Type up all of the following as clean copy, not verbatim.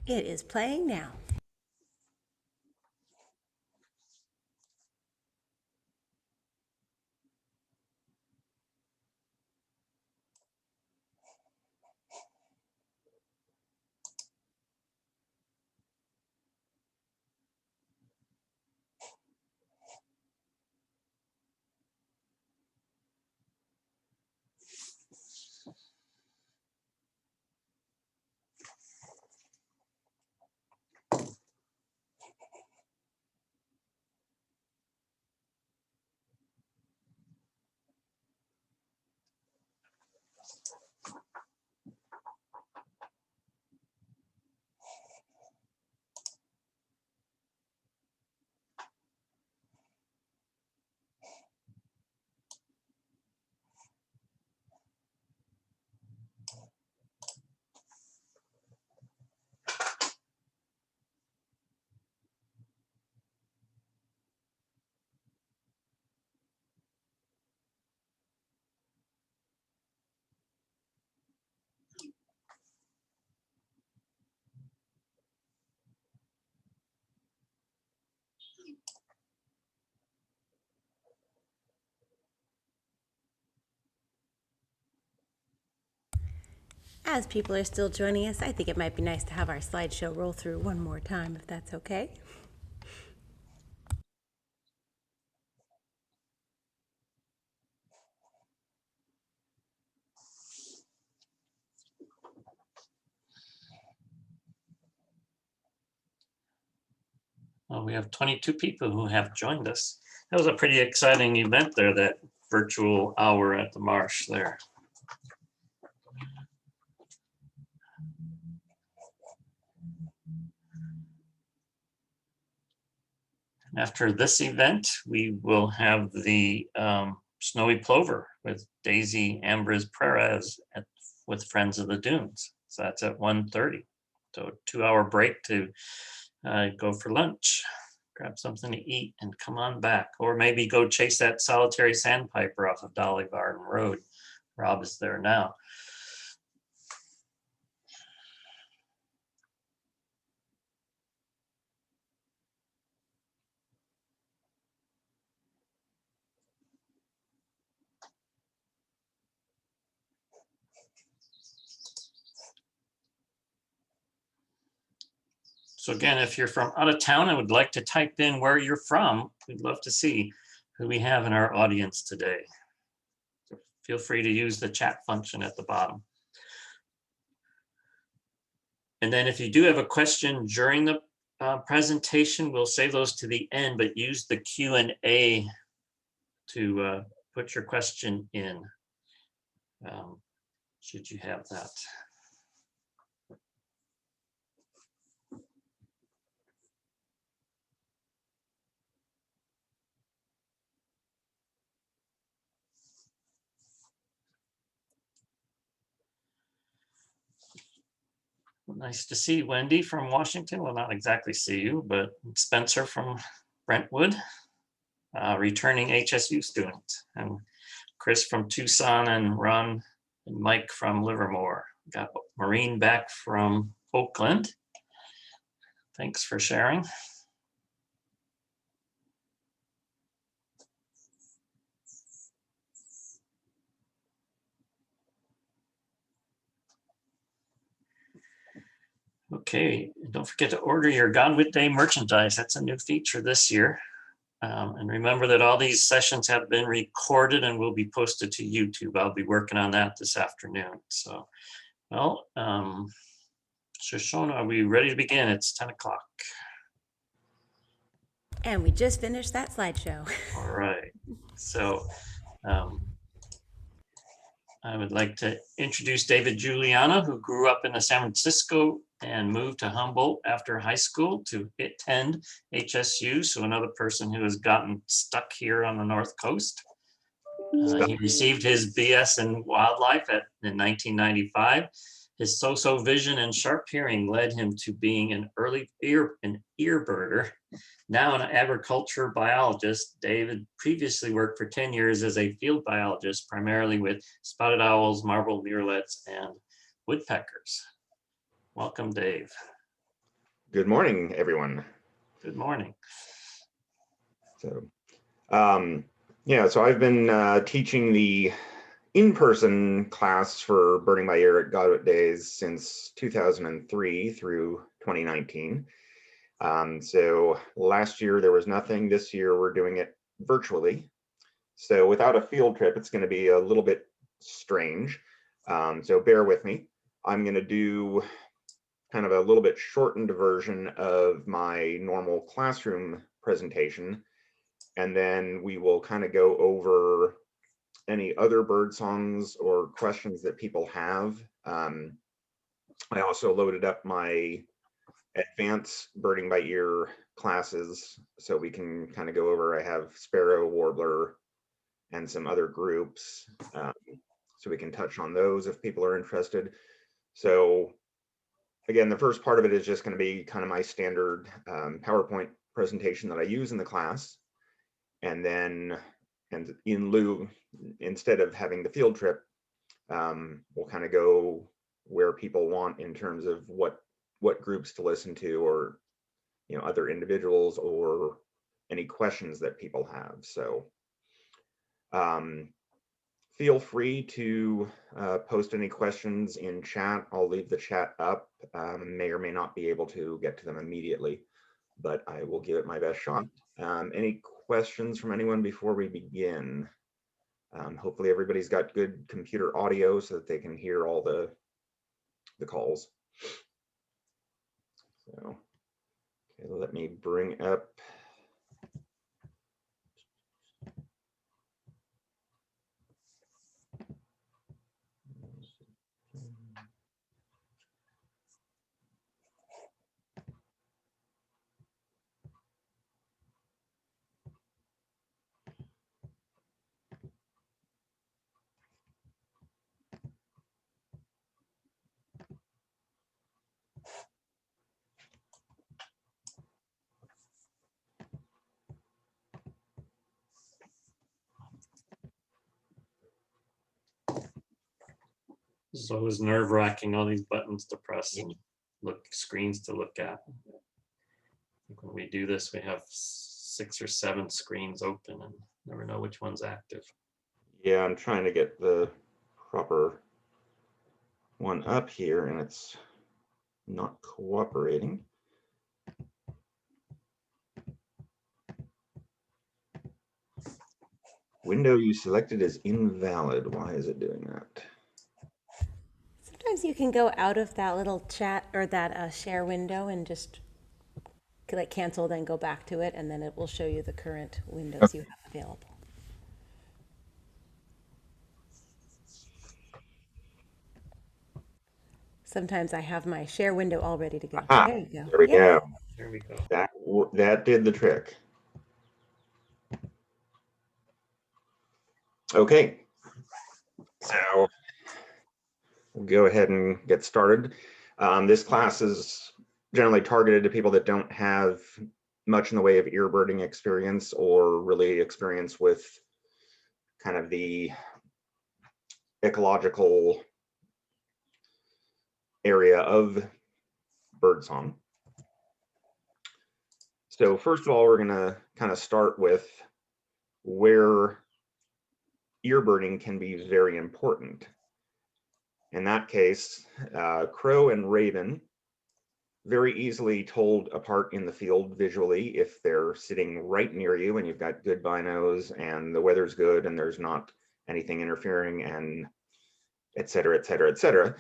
It is playing now. As people are still joining us, I think it might be nice to have our slideshow roll through one more time, if that's okay. Well, we have 22 people who have joined us. That was a pretty exciting event there, that virtual hour at the marsh there. After this event, we will have the Snowy Plover with Daisy Ambrose Perez with Friends of the Dunes. So that's at 1:30. So 2-hour break to go for lunch, grab something to eat and come on back. Or maybe go chase that solitary sandpiper off of Dolly Varden Road. Rob is there now. So again, if you're from out of town and would like to type in where you're from, we'd love to see who we have in our audience today. So feel free to use the chat function at the bottom. And then if you do have a question during the presentation, we'll save those to the end, but use the Q&A to put your question in, should you have that. Nice to see Wendy from Washington. Well, not exactly see you, but Spencer from Brentwood, returning HSU student, and Chris from Tucson, and Ron and Mike from Livermore. Got Maureen back from Oakland. Thanks for sharing. Okay, don't forget to order your Gone with Day merchandise. That's a new feature this year. And remember that all these sessions have been recorded and will be posted to YouTube. I'll be working on that this afternoon. So, well, Shoshona, are we ready to begin? It's 10 o'clock. And we just finished that slideshow. All right. So I would like to introduce David Juliano, who grew up in San Francisco and moved to Humboldt after high school to attend HSU. So another person who has gotten stuck here on the North Coast. He received his BS in wildlife in 1995. His so-so vision and sharp hearing led him to being an ear birder. Now an agriculture biologist, David previously worked for 10 years as a field biologist, primarily with spotted owls, marbled murrelets, and woodpeckers. Welcome, Dave. Good morning, everyone. Good morning. So, so I've been teaching the in-person class for Birding by Ear at Godwit Days since 2003 through 2019. So last year there was nothing. This year we're doing it virtually. So without a field trip, it's going to be a little bit strange. So bear with me. I'm going to do kind of a little bit shortened version of my normal classroom presentation. And then we will kind of go over any other bird songs or questions that people have. I also loaded up my advanced birding by ear classes so we can kind of go over. I have sparrow, warbler, and some other groups. So we can touch on those if people are interested. So again, the first part of it is just going to be kind of my standard PowerPoint presentation that I use in the class. And then, and in lieu, instead of having the field trip, we'll kind of go where people want in terms of what groups to listen to, or other individuals, or any questions that people have. So feel free to post any questions in chat. I'll leave the chat up. May or may not be able to get to them immediately, but I will give it my best shot. Any questions from anyone before we begin? Hopefully everybody's got good computer audio so that they can hear all the calls. So, okay, let me bring up. It's always nerve-wracking, all these buttons to press and screens to look at. I think when we do this, we have 6 or 7 screens open and never know which one's active. Yeah, I'm trying to get the proper one up here and it's not cooperating. Window you selected is invalid. Why is it doing that? Sometimes you can go out of that little chat or that share window and just like cancel, then go back to it, and then it will show you the current windows you have available. Sometimes I have my share window all ready to go. Aha, There you go. there we go. There we go. That did the trick. Okay, so we'll go ahead and get started. This class is generally targeted to people that don't have much in the way of earbirding experience, or really experience with kind of the ecological area of birdsong. So first of all, we're going to kind of start with where earbirding can be very important. In that case, crow and raven, very easily told apart in the field visually if they're sitting right near you and you've got good binos and the weather's good and there's not anything interfering, and et cetera, et cetera, et cetera.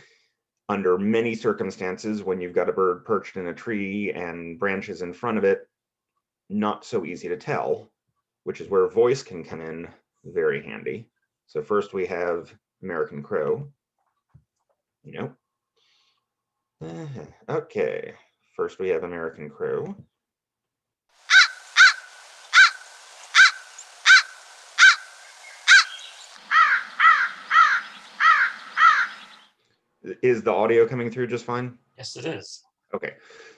Under many circumstances, when you've got a bird perched in a tree and branches in front of it, not so easy to tell, which is where voice can come in very handy. So first we have American crow. Okay, first we have American crow. Is the audio coming through just fine? Yes, it is. Okay,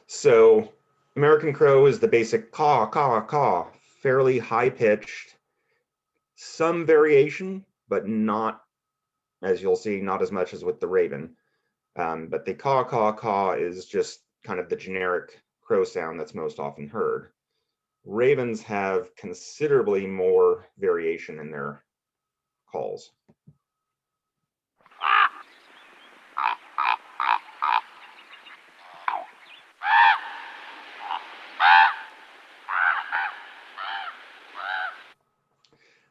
so American crow is the basic caw, caw, caw, fairly high pitched, some variation, but not, as you'll see, not as much as with the raven. But the caw, caw, caw is just kind of the generic crow sound that's most often heard. Ravens have considerably more variation in their calls.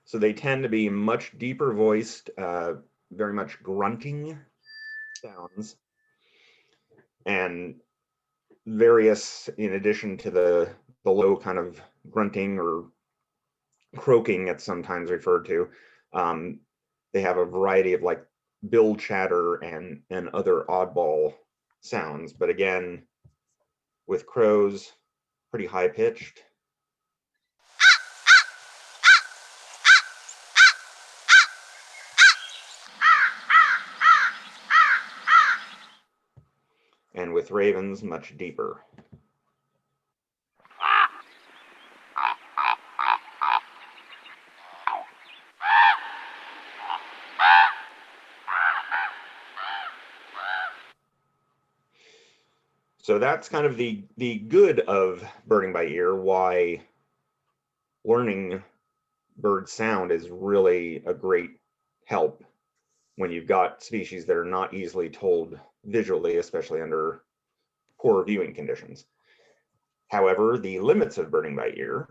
So they tend to be much deeper voiced, very much grunting sounds, and various, in addition to the low kind of grunting or croaking, it's sometimes referred to, they have a variety of like bill chatter and other oddball sounds. But again, with crows, pretty high pitched. And with ravens, much deeper. So that's kind of the good of birding by ear, why learning bird sound is really a great help when you've got species that are not easily told visually, especially under poor viewing conditions. However, the limits of birding by ear.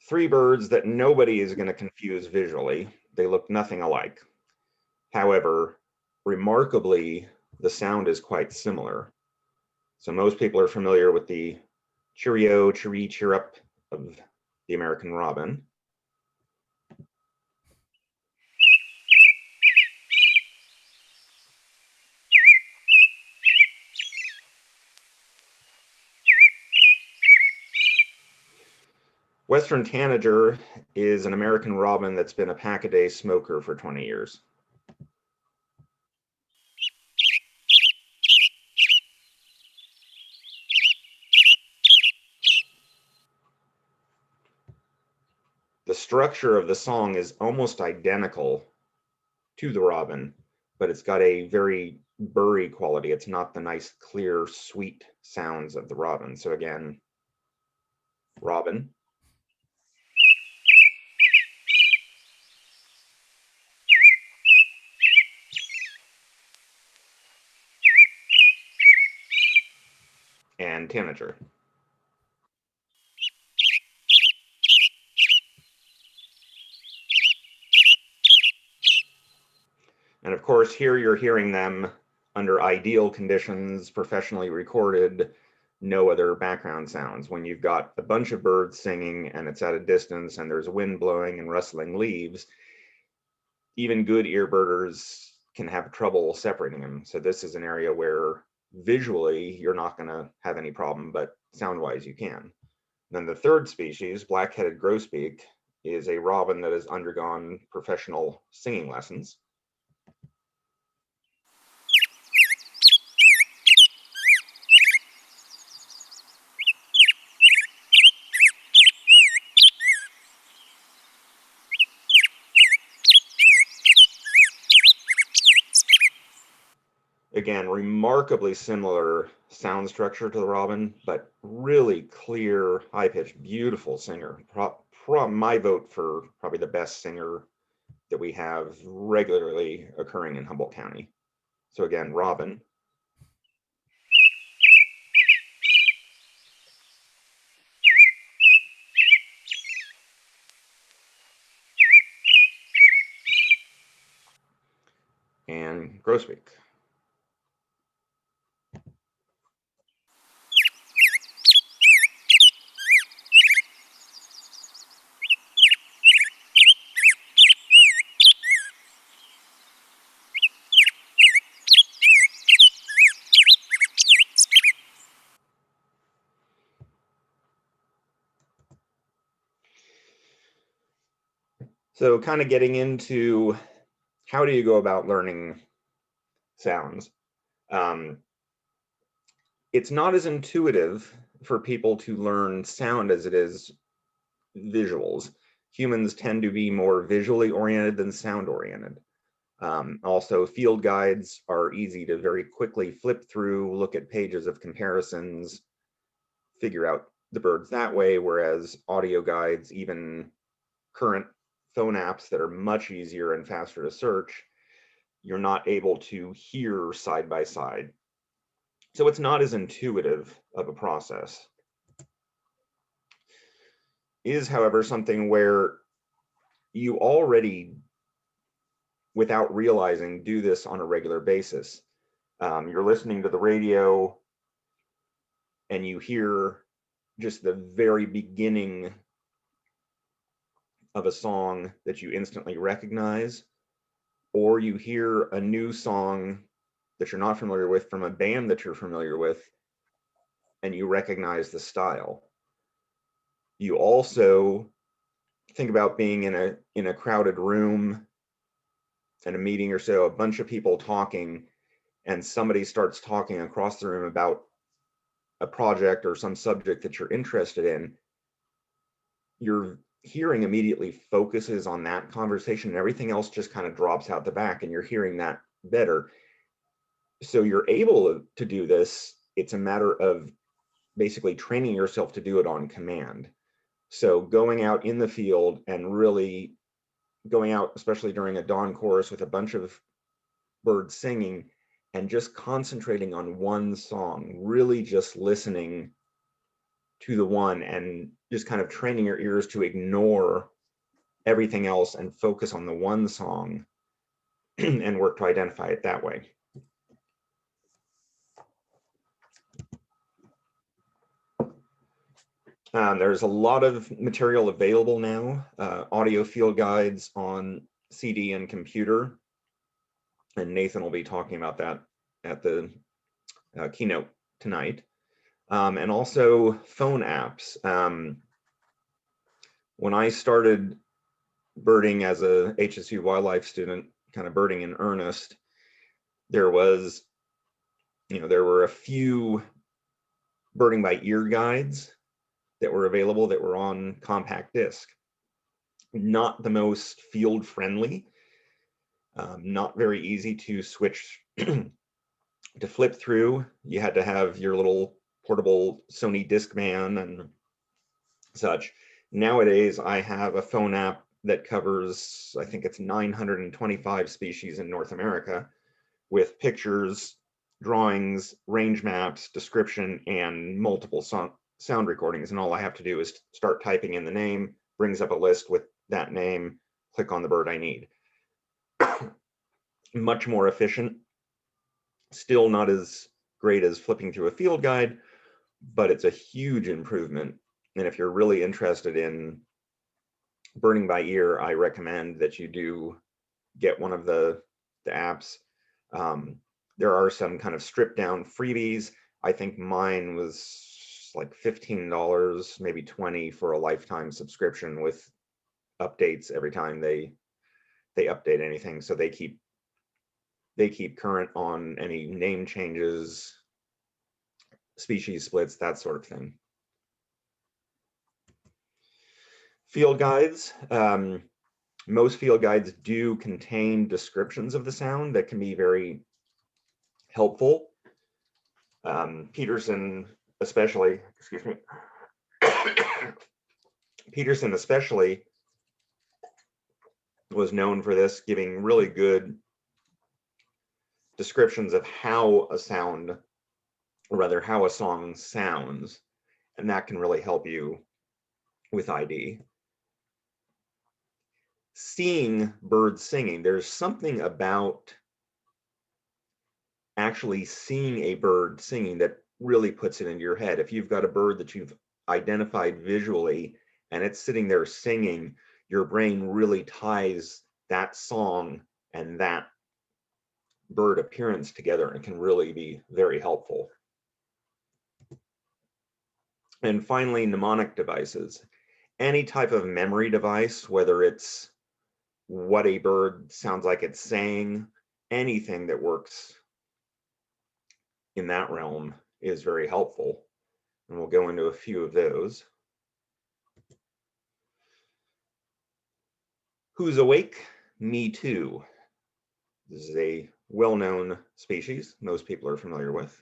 Three birds that nobody is going to confuse visually. They look nothing alike. However, remarkably, the sound is quite similar. So most people are familiar with the cheerio, chiree, chirrup of the American robin. Western tanager is an American robin that's been a pack-a-day smoker for 20 years. The structure of the song is almost identical to the robin, but it's got a very burry quality. It's not the nice, clear, sweet sounds of the robin. So again, robin. And tanager. And of course, here you're hearing them under ideal conditions, professionally recorded, no other background sounds. When you've got a bunch of birds singing and it's at a distance and there's wind blowing and rustling leaves, even good earbirders can have trouble separating them. So this is an area where visually you're not going to have any problem, but sound-wise you can. Then the third species, black-headed grosbeak, is a robin that has undergone professional singing lessons. Again, remarkably similar sound structure to the robin, but really clear, high-pitched, beautiful singer. My vote for probably the best singer that we have regularly occurring in Humboldt County. So again, robin. And grosbeak. So kind of getting into how do you go about learning sounds? It's not as intuitive for people to learn sound as it is visuals. Humans tend to be more visually oriented than sound oriented. Also, field guides are easy to very quickly flip through, look at pages of comparisons, figure out the birds that way, whereas audio guides, even current phone apps that are much easier and faster to search, you're not able to hear side by side. So it's not as intuitive of a process. Is, however, something where you already, without realizing, do this on a regular basis. You're listening to the radio and you hear just the very beginning of a song that you instantly recognize, or you hear a new song that you're not familiar with from a band that you're familiar with, and you recognize the style. You also think about being in a crowded room in a meeting or so, a bunch of people talking, and somebody starts talking across the room about a project or some subject that you're interested in. Your hearing immediately focuses on that conversation, and everything else just kind of drops out the back, and you're hearing that better. So you're able to do this. It's a matter of basically training yourself to do it on command. So going out in the field and really going out, especially during a dawn chorus with a bunch of birds singing, and just concentrating on one song, really just listening to the one and just kind of training your ears to ignore everything else and focus on the one song and work to identify it that way. There's a lot of material available now, audio field guides on CD and computer, and Nathan will be talking about that at the keynote tonight. And also phone apps. When I started birding as a HSU wildlife student, kind of birding in earnest, there were a few birding by ear guides that were available that were on compact disc. Not the most field friendly, not very easy to switch to flip through. You had to have your little portable Sony Discman and such. Nowadays, I have a phone app that covers, I think it's 925 species in North America, with pictures, drawings, range maps, description, and multiple sound recordings. And all I have to do is start typing in the name, brings up a list with that name, click on the bird I need. Much more efficient. Still not as great as flipping through a field guide, but it's a huge improvement. And if you're really interested in birding by ear, I recommend that you do get one of the apps. There are some kind of stripped down freebies. I think mine was like $15, maybe $20 for a lifetime subscription with updates every time they update anything. So they keep current on any name changes, species splits, that sort of thing. Field guides. Most field guides do contain descriptions of the sound that can be very helpful. Peterson especially, excuse me, Peterson especially was known for this, giving really good descriptions of how a sound, or rather how a song sounds, and that can really help you with ID. Seeing birds singing, there's something about actually seeing a bird singing that really puts it into your head. If you've got a bird that you've identified visually and it's sitting there singing, your brain really ties that song and that bird appearance together and can really be very helpful. And finally, mnemonic devices. Any type of memory device, whether it's what a bird sounds like it's saying, anything that works in that realm is very helpful. And we'll go into a few of those. Who's awake? Me too. This is a well-known species most people are familiar with.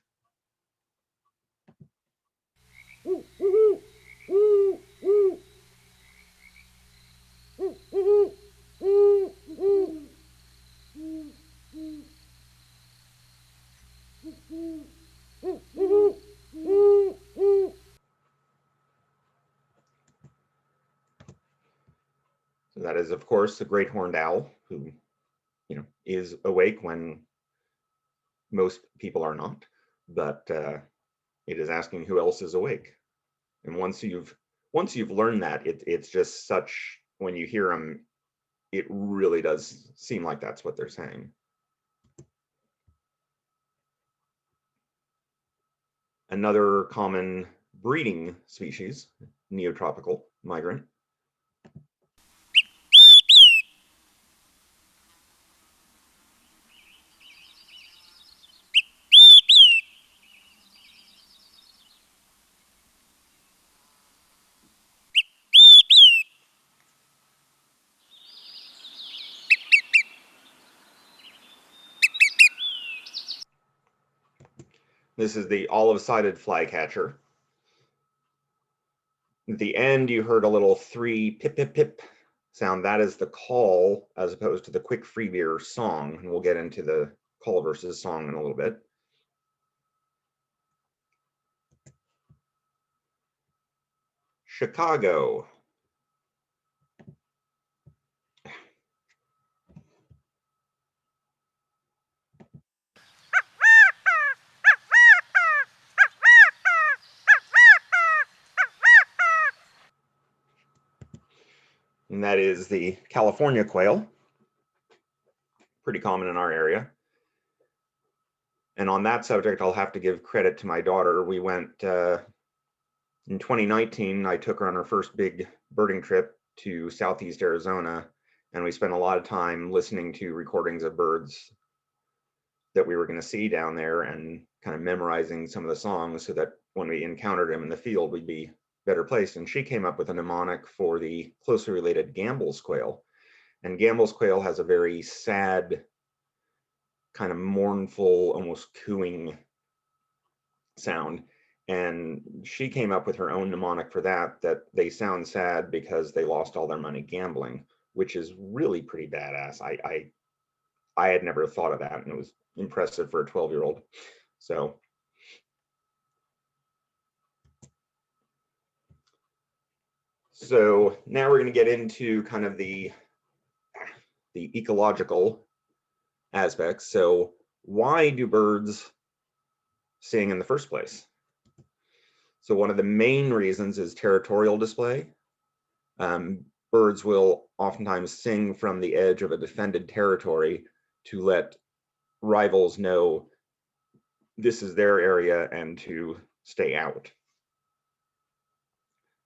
So that is, of course, the great horned owl, who, is awake when most people are not, but it is asking who else is awake. And once you've learned that, it's just such, when you hear them, it really does seem like that's what they're saying. Another common breeding species, neotropical migrant. This is the olive-sided flycatcher. At the end, you heard a little 3 pip, pip, pip sound. That is the call as opposed to the quick free beer song. And we'll get into the call versus song in a little bit. Chicago. And that is the California quail. Pretty common in our area. And on that subject, I'll have to give credit to my daughter. We went in 2019, I took her on her first big birding trip to Southeast Arizona, and we spent a lot of time listening to recordings of birds that we were going to see down there and kind of memorizing some of the songs so that when we encountered them in the field, we'd be better placed. And she came up with a mnemonic for the closely related Gambel's quail. And Gambel's quail has a very sad, kind of mournful, almost cooing sound. And she came up with her own mnemonic for that they sound sad because they lost all their money gambling, which is really pretty badass. I had never thought of that, and it was impressive for a 12-year-old. So now we're going to get into kind of the ecological aspects. So why do birds sing in the first place? So one of the main reasons is territorial display. Birds will oftentimes sing from the edge of a defended territory to let rivals know this is their area and to stay out.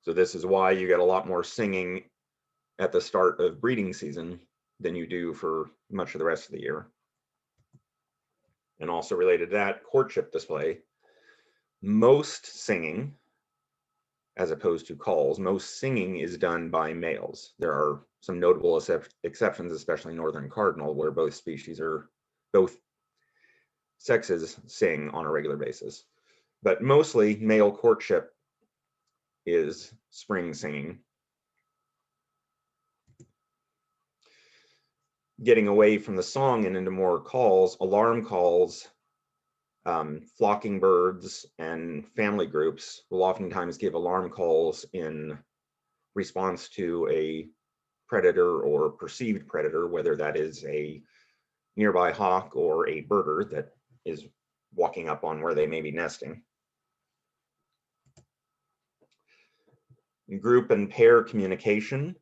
So this is why you get a lot more singing at the start of breeding season than you do for much of the rest of the year. And also related to that, courtship display. Most singing, as opposed to calls, most singing is done by males. There are some notable exceptions, especially northern cardinal, where both sexes sing on a regular basis. But mostly male courtship is spring singing. Getting away from the song and into more calls, alarm calls, flocking birds and family groups will oftentimes give alarm calls in response to a predator or perceived predator, whether that is a nearby hawk or a birder that is walking up on where they may be nesting. Group and pair communication.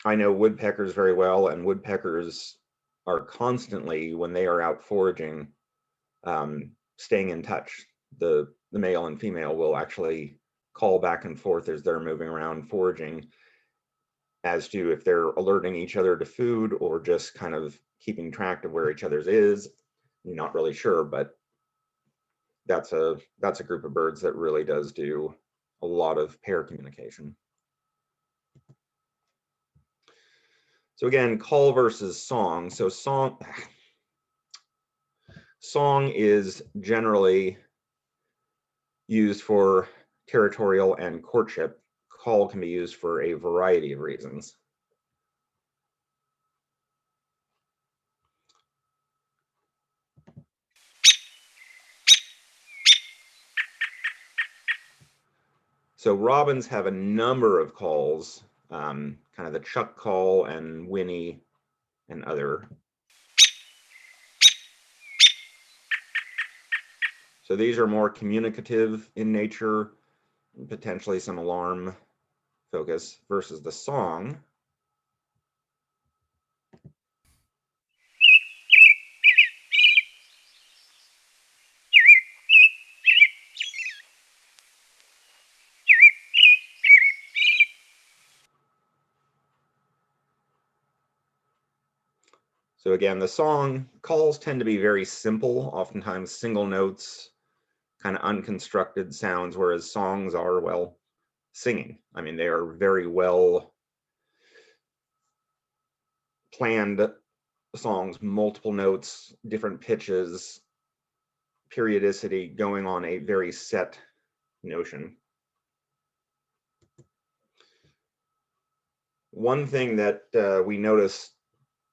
I know woodpeckers very well, and woodpeckers are constantly, when they are out foraging, staying in touch. The male and female will actually call back and forth as they're moving around foraging as to if they're alerting each other to food or just kind of keeping track of where each other's is. I'm not really sure, but that's a group of birds that really does do a lot of pair communication. So again, call versus song. So song is generally used for territorial and courtship. Call can be used for a variety of reasons. So robins have a number of calls, kind of the Chuck call and whinny and other. So these are more communicative in nature, potentially some alarm focus, versus the song. So again, the song calls tend to be very simple, oftentimes single notes, kind of unconstructed sounds, whereas songs are, well, singing. I mean, they are very well planned songs, multiple notes, different pitches, periodicity, going on a very set notion. One thing that we notice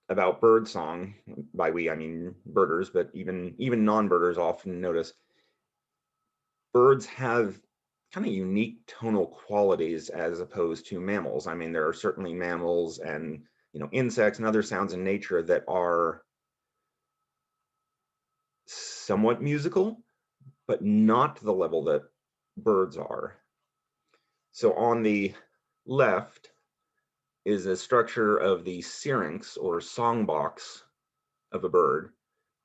about bird song, by we I mean birders, but even non-birders often notice birds have kind of unique tonal qualities as opposed to mammals. I mean, there are certainly mammals and insects and other sounds in nature that are somewhat musical, but not to the level that birds are. So on the left is a structure of the syrinx or song box of a bird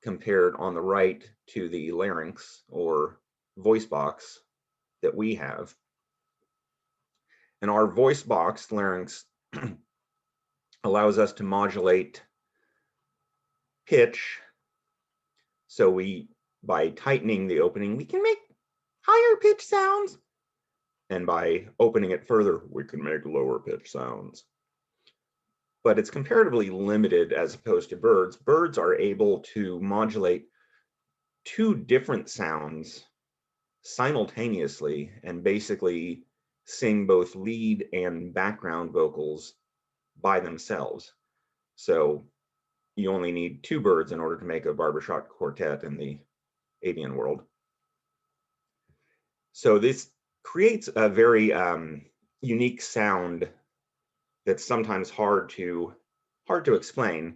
compared on the right to the larynx or voice box that we have. And our voice box, larynx, allows us to modulate pitch. So by tightening the opening, we can make higher pitch sounds. And by opening it further, we can make lower pitch sounds. But it's comparatively limited as opposed to birds. Birds are able to modulate two different sounds simultaneously and basically sing both lead and background vocals by themselves. So you only need two birds in order to make a barbershop quartet in the avian world. So this creates a very unique sound that's sometimes hard to explain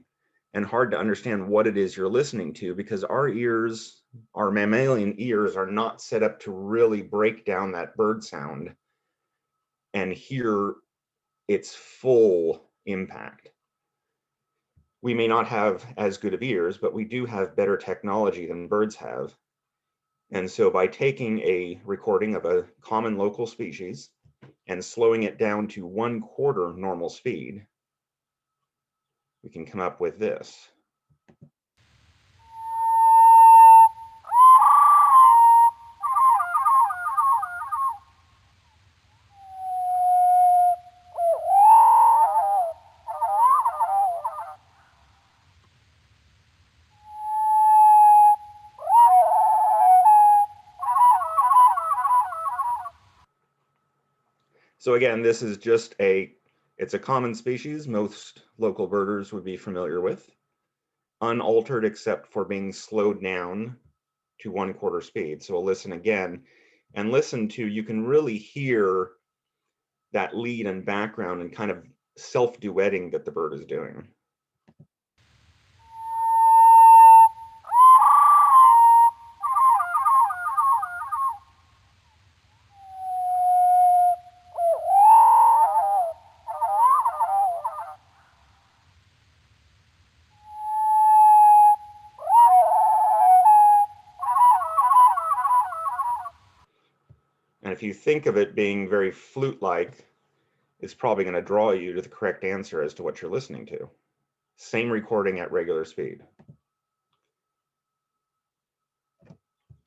and hard to understand what it is you're listening to, because our mammalian ears are not set up to really break down that bird sound and hear its full impact. We may not have as good of ears, but we do have better technology than birds have. And so by taking a recording of a common local species and slowing it down to 1/4 normal speed, we can come up with this. So again, this is just it's a common species most local birders would be familiar with, unaltered except for being slowed down to 1/4 speed. So we'll listen again and you can really hear that lead and background and kind of self-duetting that the bird is doing. And if you think of it being very flute-like, it's probably going to draw you to the correct answer as to what you're listening to. Same recording at regular speed.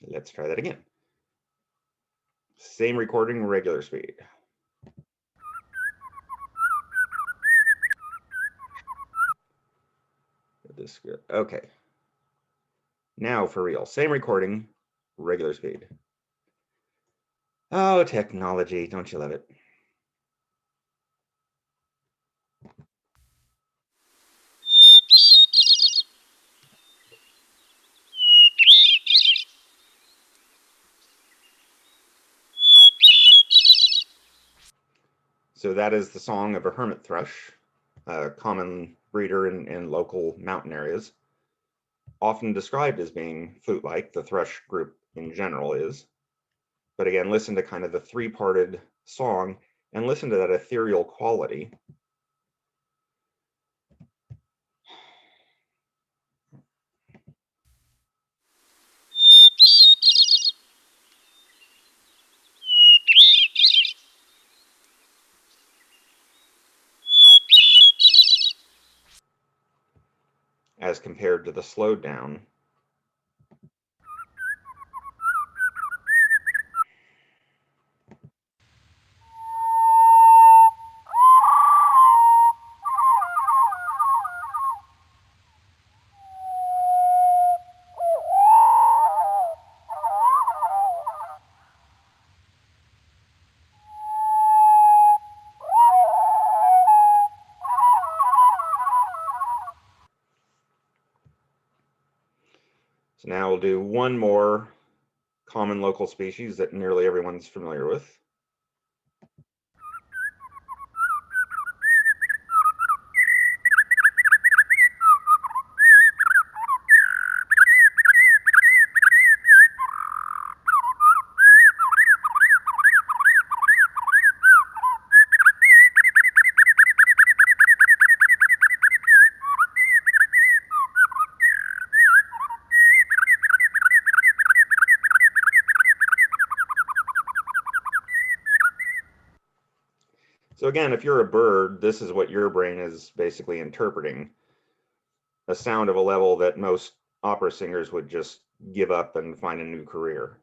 Let's try that again. Same recording, regular speed. this go? Okay. Now for real. Same recording, regular speed. Oh, technology. Don't you love it? So that is the song of a hermit thrush, a common breeder in local mountain areas, often described as being flute-like. The thrush group in general is. But again, listen to kind of the three-parted song and listen to that ethereal quality. As compared to the slowed down. So now we'll do one more common local species that nearly everyone's familiar with. So again, if you're a bird, this is what your brain is basically interpreting. A sound of a level that most opera singers would just give up and find a new career.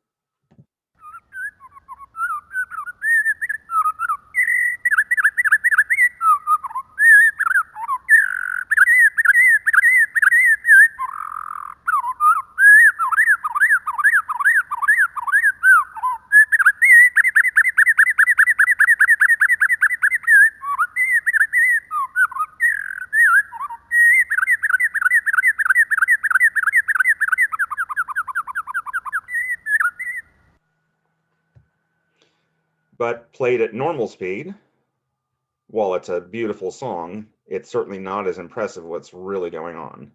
But played at normal speed, while it's a beautiful song, it's certainly not as impressive what's really going on.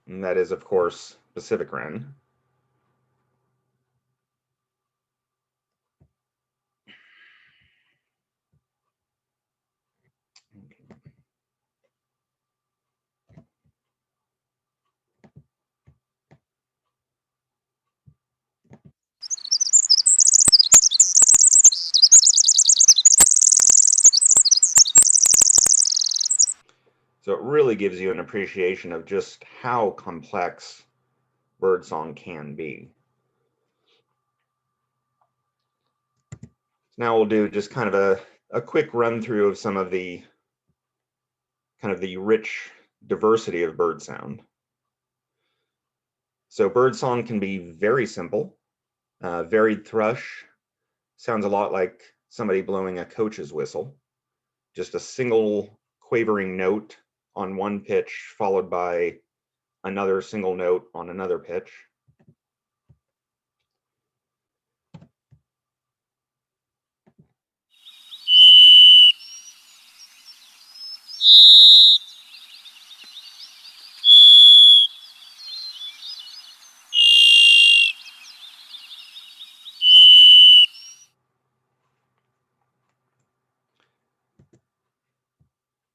And that is, of course, Pacific Wren. So it really gives you an appreciation of just how complex birdsong can be. So now we'll do just kind of a quick run through of some of the kind of the rich diversity of bird sound. So birdsong can be very simple. Varied thrush sounds a lot like somebody blowing a coach's whistle. Just a single quavering note on one pitch followed by another single note on another pitch.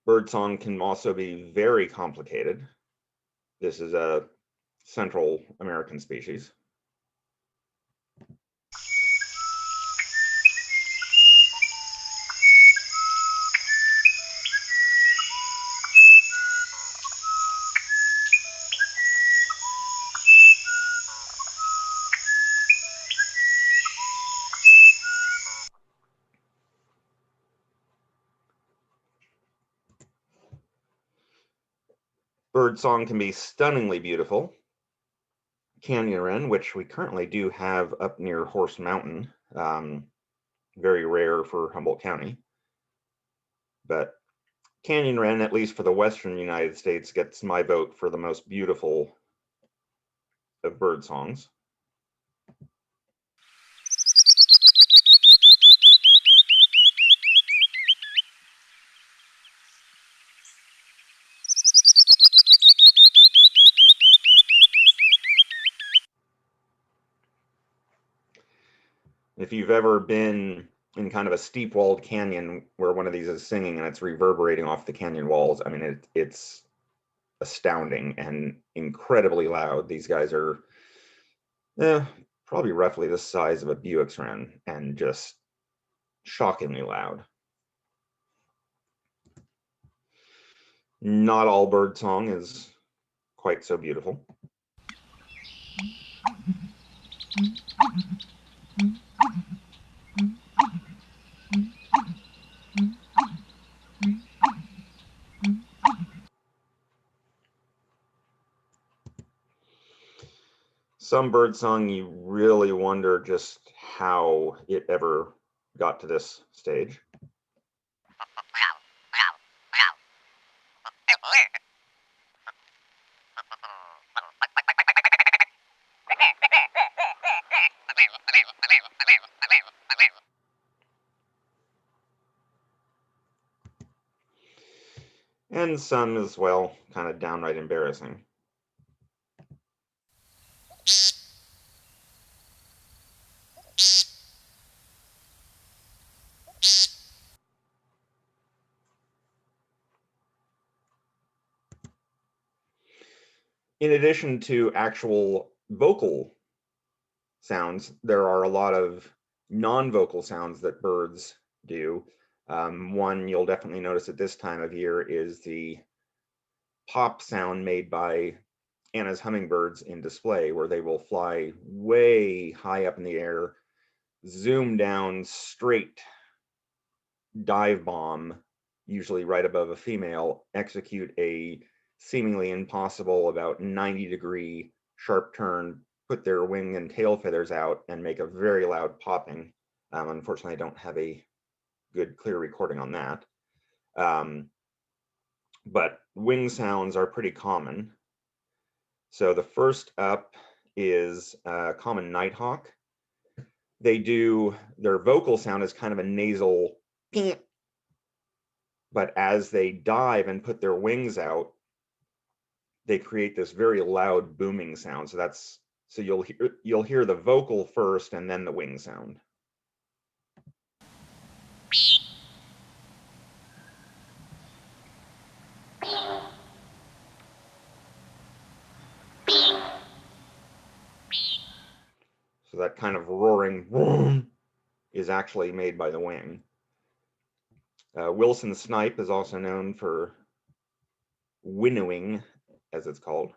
Birdsong can also be very complicated. This is a Central American species. Bird song can be stunningly beautiful. Canyon wren, which we currently do have up near Horse Mountain, very rare for Humboldt County. But canyon wren, at least for the western United States, gets my vote for the most beautiful of bird songs. If you've ever been in kind of a steep walled canyon where one of these is singing and it's reverberating off the canyon walls, I mean, it's astounding and incredibly loud. These guys are probably roughly the size of a Buick's wren and just shockingly loud. Not all bird song is quite so beautiful. Some bird song, you really wonder just how it ever got to this stage. And some as well, kind of downright embarrassing. In addition to actual vocal sounds, there are a lot of non-vocal sounds that birds do. One you'll definitely notice at this time of year is the pop sound made by Anna's hummingbirds in display, where they will fly way high up in the air, zoom down straight, dive bomb, usually right above a female, execute a seemingly impossible about 90-degree sharp turn, put their wing and tail feathers out, and make a very loud popping. Unfortunately, I don't have a good clear recording on that. But wing sounds are pretty common. So the first up is common nighthawk. They do, their vocal sound is kind of a nasal, but as they dive and put their wings out, they create this very loud booming sound. So you'll hear the vocal first and then the wing sound. So that kind of roaring vroom is actually made by the wing. Wilson snipe is also known for winnowing, as it's called.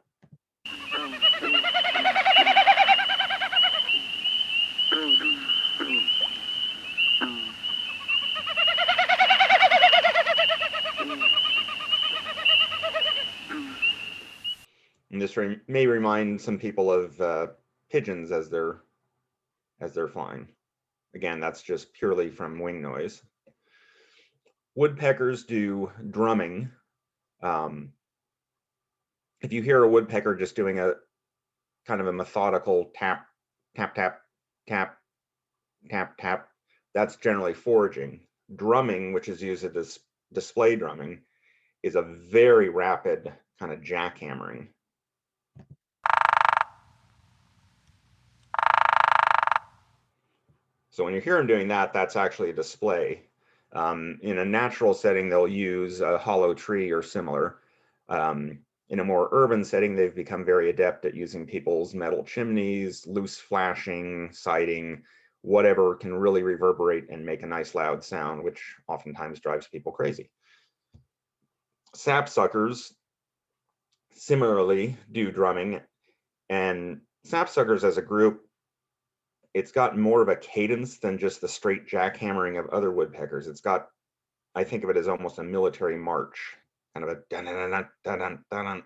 And this may remind some people of pigeons as they're flying. Again, that's just purely from wing noise. Woodpeckers do drumming. If you hear a woodpecker just doing a kind of a methodical tap, tap, tap, tap, tap, tap, that's generally foraging. Drumming, which is used as display drumming, is a very rapid kind of jackhammering. So when you hear them doing that, that's actually a display. In a natural setting, they'll use a hollow tree or similar. In a more urban setting, they've become very adept at using people's metal chimneys, loose flashing, siding, whatever can really reverberate and make a nice loud sound, which oftentimes drives people crazy. Sapsuckers similarly do drumming, and sapsuckers as a group, it's got more of a cadence than just the straight jackhammering of other woodpeckers. It's got, I think of it as almost a military march, kind of a dun dun dun dun dun dun.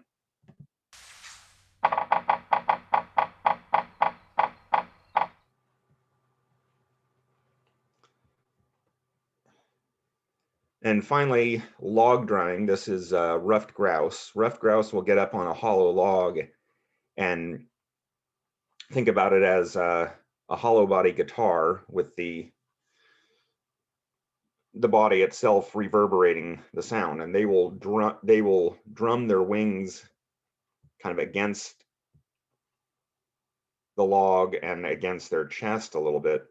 And finally, log drying. This is ruffed grouse. Ruffed grouse will get up on a hollow log and think about it as a hollow body guitar with the body itself reverberating the sound, and they will drum their wings kind of against the log and against their chest a little bit,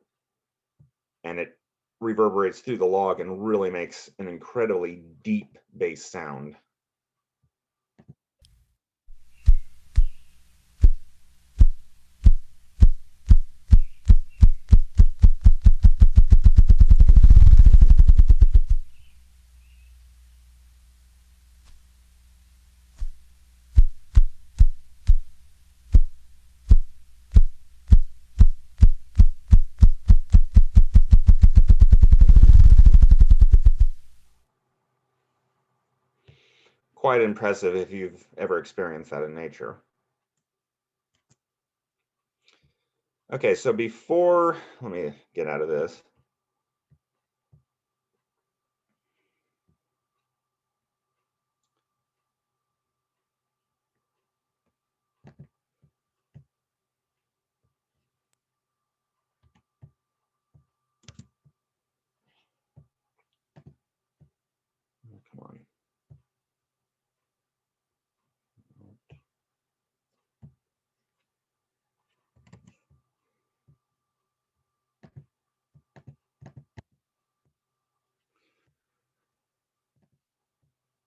and it reverberates through the log and really makes an incredibly deep bass sound. Quite impressive if you've ever experienced that in nature. Okay, so before, let me get out of this. Come on.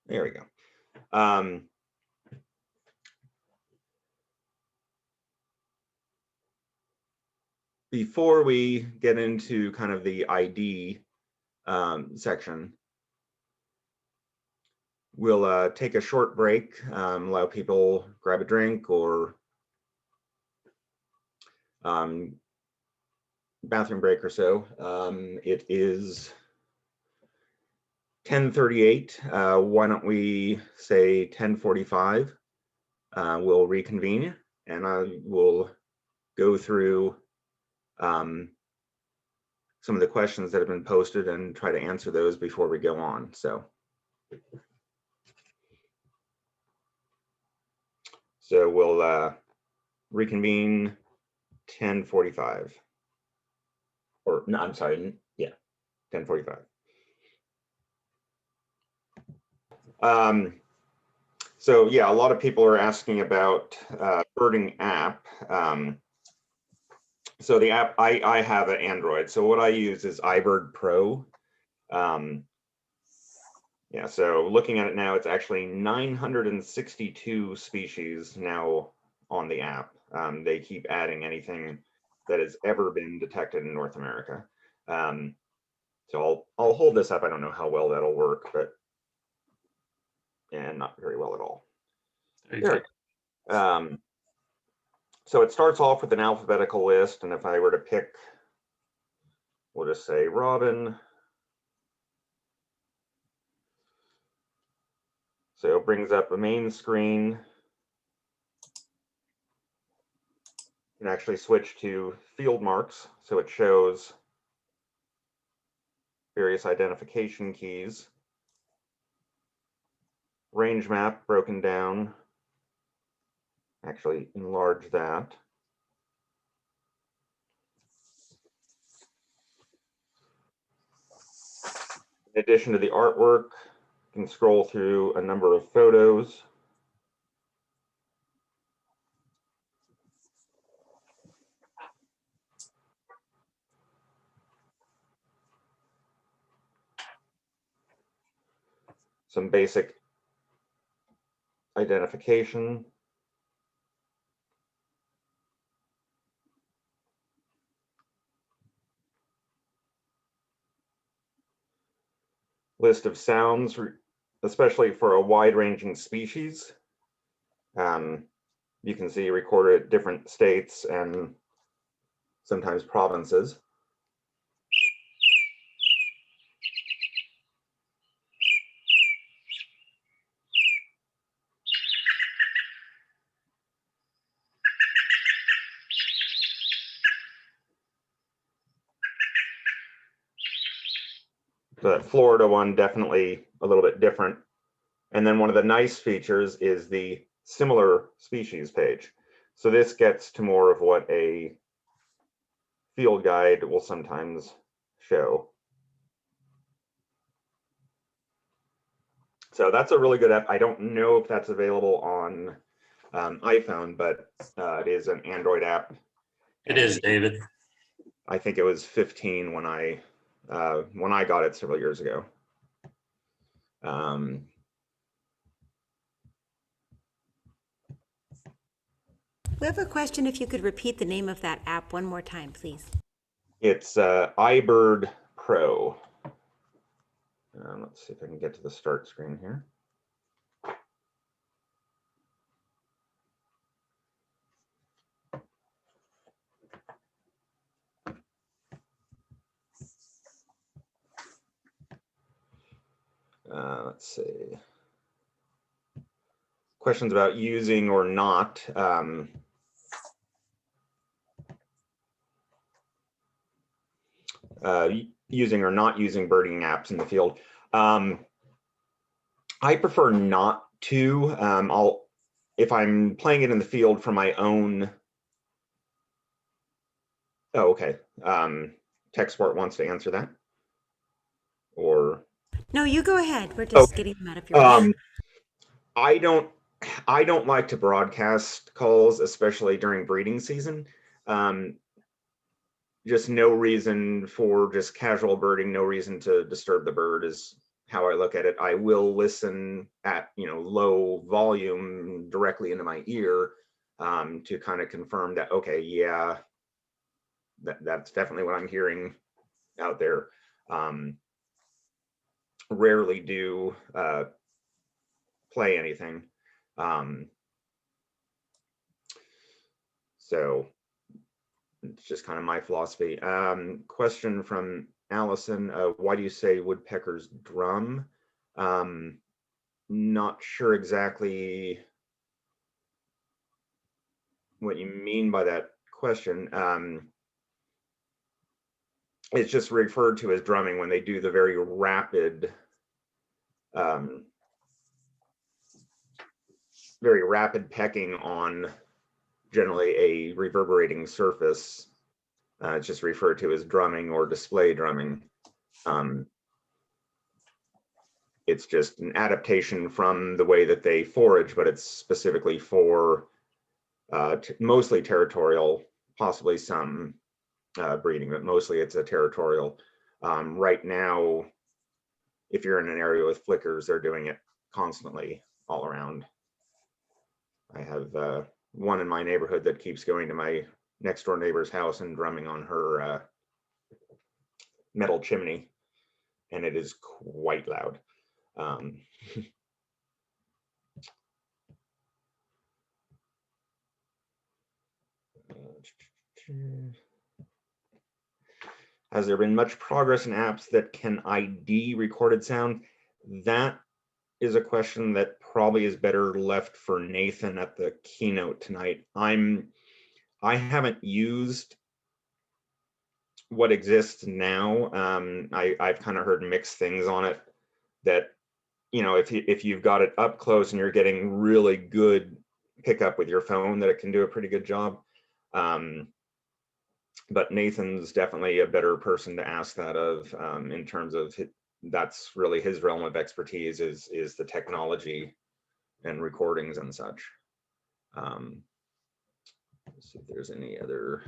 There we go. Before we get into kind of the ID section, we'll take a short break, allow people grab a drink or bathroom break or so. It is 10:38. Why don't we say 10:45? We'll reconvene and I will go through some of the questions that have been posted and try to answer those before we go on. So we'll reconvene 10:45. Or no, I'm sorry, yeah, 10:45. So yeah, a lot of people are asking about birding app. So the app, I have an Android. So what I use is iBird Pro. Yeah, so looking at it now, it's actually 962 species now on the app. They keep adding anything that has ever been detected in North America. So I'll hold this up. I don't know how well that'll work, but and not very well at all. There. So it starts off with an alphabetical list, and if I were to pick, we'll just say Robin. So it brings up a main screen. You can actually switch to field marks, so it shows various identification keys. Range map broken down. Actually enlarge that. In addition to the artwork, you can scroll through a number of photos. Some basic identification. List of sounds, especially for a wide-ranging species. You can see recorded at different states and sometimes provinces. So that Florida one, definitely a little bit different. And then one of the nice features is the similar species page. So this gets to more of what a field guide will sometimes show. So that's a really good app. I don't know if that's available on iPhone, but it is an Android app. It is, David. I think it was 15 when I got it several years ago. We have a question if you could repeat the name of that app one more time, please. It's iBird Pro. Let's see if I can get to the start screen here. Let's see. Questions about using or not. Using or not using birding apps in the field. I prefer not to. If I'm playing it in the field for my own. Oh, okay. TechSport wants to answer that, or No, you go ahead. We're just getting them out of your way. I don't like to broadcast calls, especially during breeding season. Just no reason for just casual birding, no reason to disturb the bird is how I look at it. I will listen at low volume directly into my ear to kind of confirm that, okay, yeah, that's definitely what I'm hearing out there. Rarely do play anything. So it's just kind of my philosophy. Question from Allison, why do you say woodpeckers drum? Not sure exactly what you mean by that question. It's just referred to as drumming when they do the very rapid pecking on generally a reverberating surface. It's just referred to as drumming or display drumming. It's just an adaptation from the way that they forage, but it's specifically for mostly territorial, possibly some breeding, but mostly it's a territorial. Right now, if you're in an area with flickers, they're doing it constantly all around. I have one in my neighborhood that keeps going to my next door neighbor's house and drumming on her metal chimney, and it is quite loud. Has there been much progress in apps that can ID recorded sound? That is a question that probably is better left for Nathan at the keynote tonight. I haven't used what exists now. I've kind of heard mixed things on it, that if you've got it up close and you're getting really good pickup with your phone, that it can do a pretty good job. But Nathan's definitely a better person to ask that of, in terms of that's really his realm of expertise is the technology and recordings and such. Let's see if there's any other.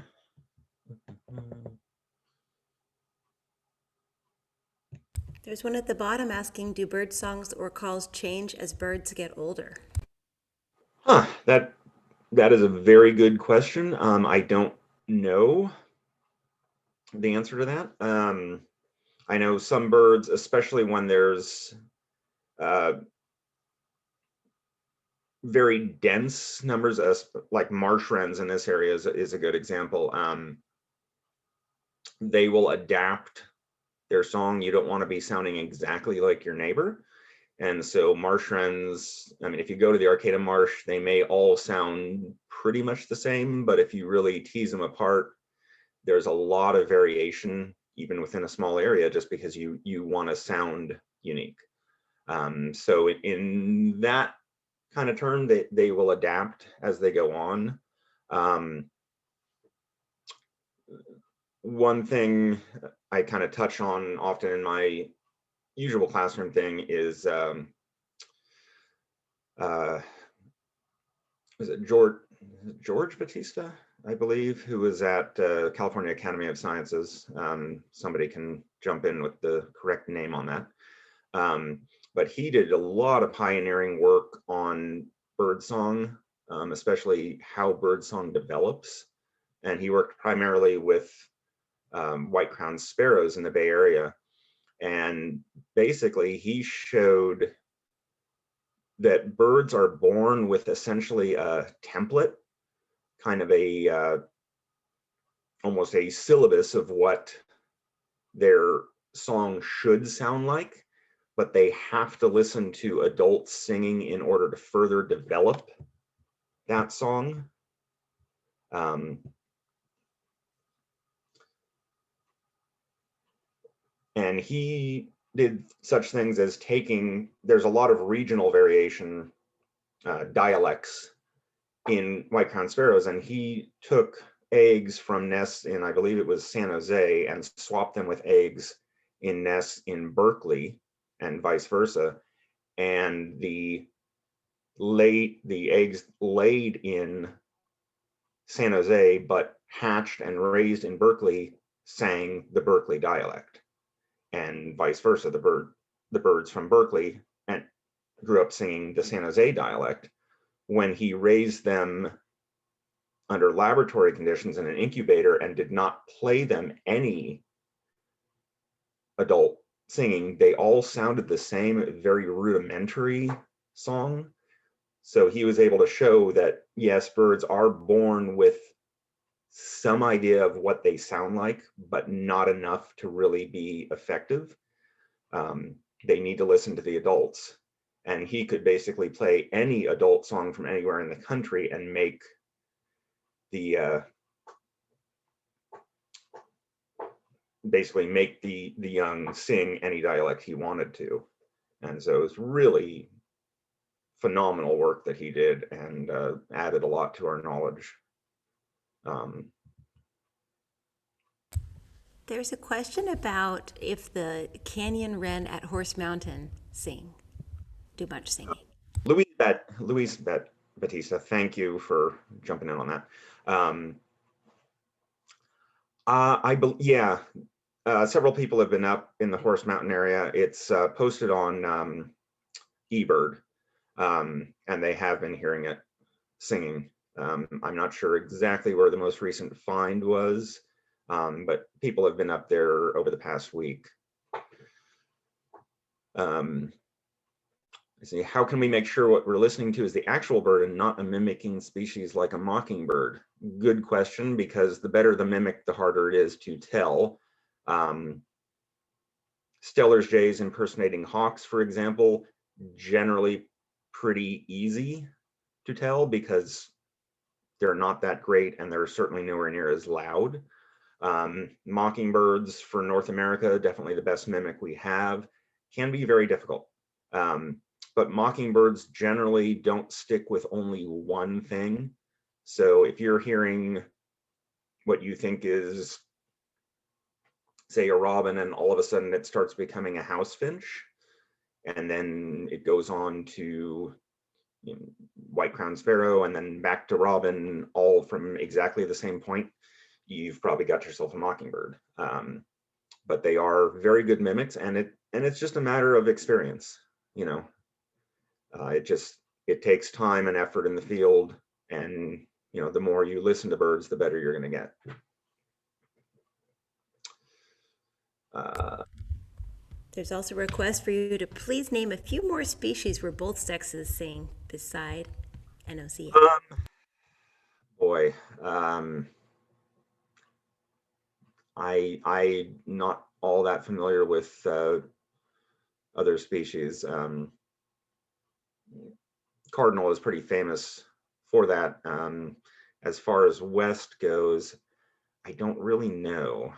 There's one at the bottom asking, do bird songs or calls change as birds get older? That is a very good question. I don't know the answer to that. I know some birds, especially when there's very dense numbers, like marsh wrens in this area is a good example. They will adapt their song. You don't want to be sounding exactly like your neighbor. And so marsh wrens, I mean, if you go to the Arcata Marsh, they may all sound pretty much the same, but if you really tease them apart, there's a lot of variation even within a small area, just because you want to sound unique. So in that kind of term, they will adapt as they go on. One thing I kind of touch on often in my usual classroom thing is was it George Batista, I believe, who was at California Academy of Sciences. Somebody can jump in with the correct name on that. But he did a lot of pioneering work on birdsong, especially how birdsong develops. And he worked primarily with white-crowned sparrows in the Bay Area. And basically, he showed that birds are born with essentially a template, kind of a almost a syllabus of what their song should sound like, but they have to listen to adults singing in order to further develop that song. And he did such things as there's a lot of regional variation, dialects in white-crowned sparrows, and he took eggs from nests in, I believe it was San Jose, and swapped them with eggs in nests in Berkeley and vice versa. And the eggs laid in San Jose but hatched and raised in Berkeley sang the Berkeley dialect, and vice versa. The birds from Berkeley and grew up singing the San Jose dialect. When he raised them under laboratory conditions in an incubator and did not play them any adult singing, they all sounded the same, very rudimentary song. So he was able to show that, yes, birds are born with some idea of what they sound like, but not enough to really be effective. They need to listen to the adults. And he could basically play any adult song from anywhere in the country and make basically make the young sing any dialect he wanted to. And so it's really phenomenal work that he did, and added a lot to our knowledge. There's a question about if the canyon wren at Horse Mountain do much singing. Luis Batista, thank you for jumping in on that. Yeah, several people have been up in the Horse Mountain area. It's posted on eBird, and they have been hearing it singing. I'm not sure exactly where the most recent find was, but people have been up there over the past week. See, how can we make sure what we're listening to is the actual bird and not a mimicking species like a mockingbird? Good question, because the better the mimic, the harder it is to tell. Steller's jays impersonating hawks, for example, generally pretty easy to tell because they're not that great and they're certainly nowhere near as loud. Mockingbirds for North America, definitely the best mimic we have, can be very difficult. But mockingbirds generally don't stick with only one thing. So if you're hearing what you think is, say, a robin, and all of a sudden it starts becoming a house finch, and then it goes on to white-crowned sparrow, and then back to robin, all from exactly the same point, you've probably got yourself a mockingbird. But they are very good mimics, and it's just a matter of experience, you know. It takes time and effort in the field, and the more you listen to birds, the better you're going to get. There's also a request for you to please name a few more species where both sexes sing beside NOCA. Boy, I not all that familiar with other species. Cardinal is pretty famous for that. As far as West goes, I don't really know.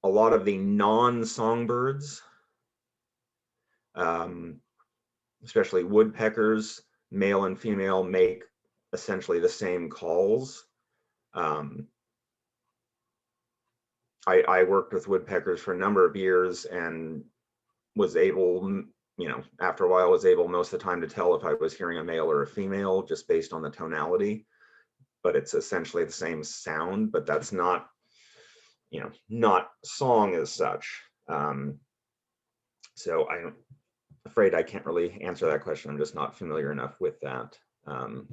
a lot of the non-songbirds, especially woodpeckers, male and female, make essentially the same calls. I worked with woodpeckers for a number of years and was able, after a while, was able most of the time to tell if I was hearing a male or a female just based on the tonality. But it's essentially the same sound, but that's not, not song as such. So I'm afraid I can't really answer that question. I'm just not familiar enough with that. And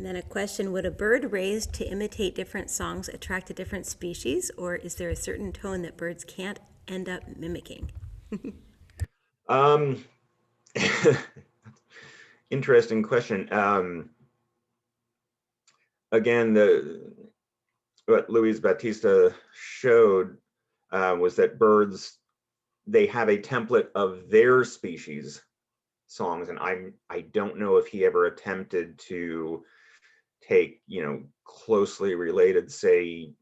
then a question, would a bird raised to imitate different songs attract a different species, or is there a certain tone that birds can't end up mimicking? Um, interesting question. Again, what Luis Batista showed was that birds, they have a template of their species songs, and I don't know if he ever attempted to take, closely related, say,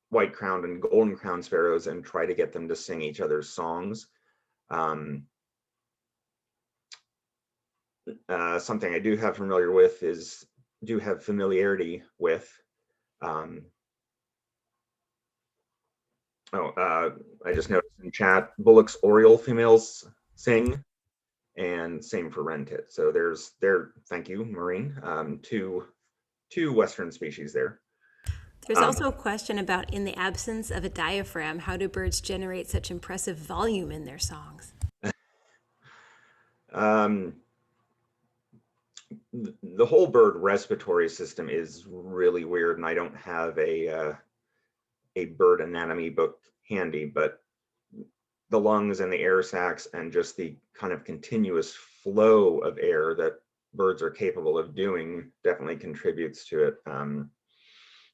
white-crowned and golden-crowned sparrows and try to get them to sing each other's songs. Something I do have familiarity with. I just noticed in chat, Bullock's oriole females sing, and same for wren tit. So thank you, Maureen, two Western species there. There's also a question about, in the absence of a diaphragm, how do birds generate such impressive volume in their songs? The whole bird respiratory system is really weird, and I don't have a bird anatomy book handy, but the lungs and the air sacs and just the kind of continuous flow of air that birds are capable of doing definitely contributes to it.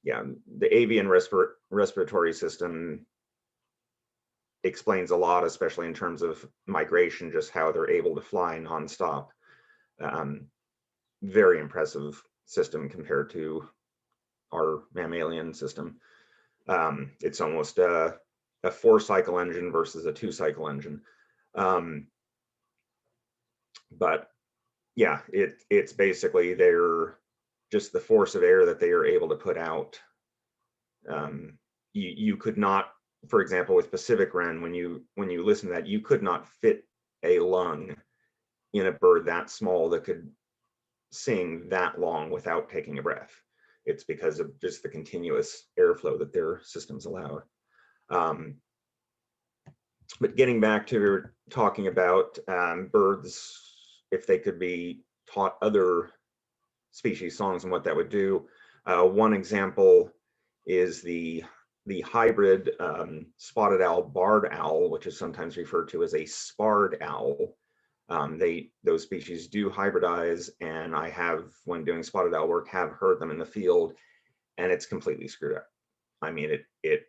Yeah, the avian respiratory system explains a lot, especially in terms of migration, just how they're able to fly nonstop. Very impressive system compared to our mammalian system. It's almost a 4-cycle engine versus a 2-cycle engine. But yeah, it's basically just the force of air that they are able to put out. You could not, for example, with Pacific wren, when you listen to that, you could not fit a lung in a bird that small that could sing that long without taking a breath. It's because of just the continuous airflow that their systems allow. But getting back to talking about birds, if they could be taught other species songs and what that would do. One example is the hybrid spotted owl barred owl, which is sometimes referred to as a sparred owl. Those species do hybridize, and I have, when doing spotted owl work, have heard them in the field, and it's completely screwed up. I mean, it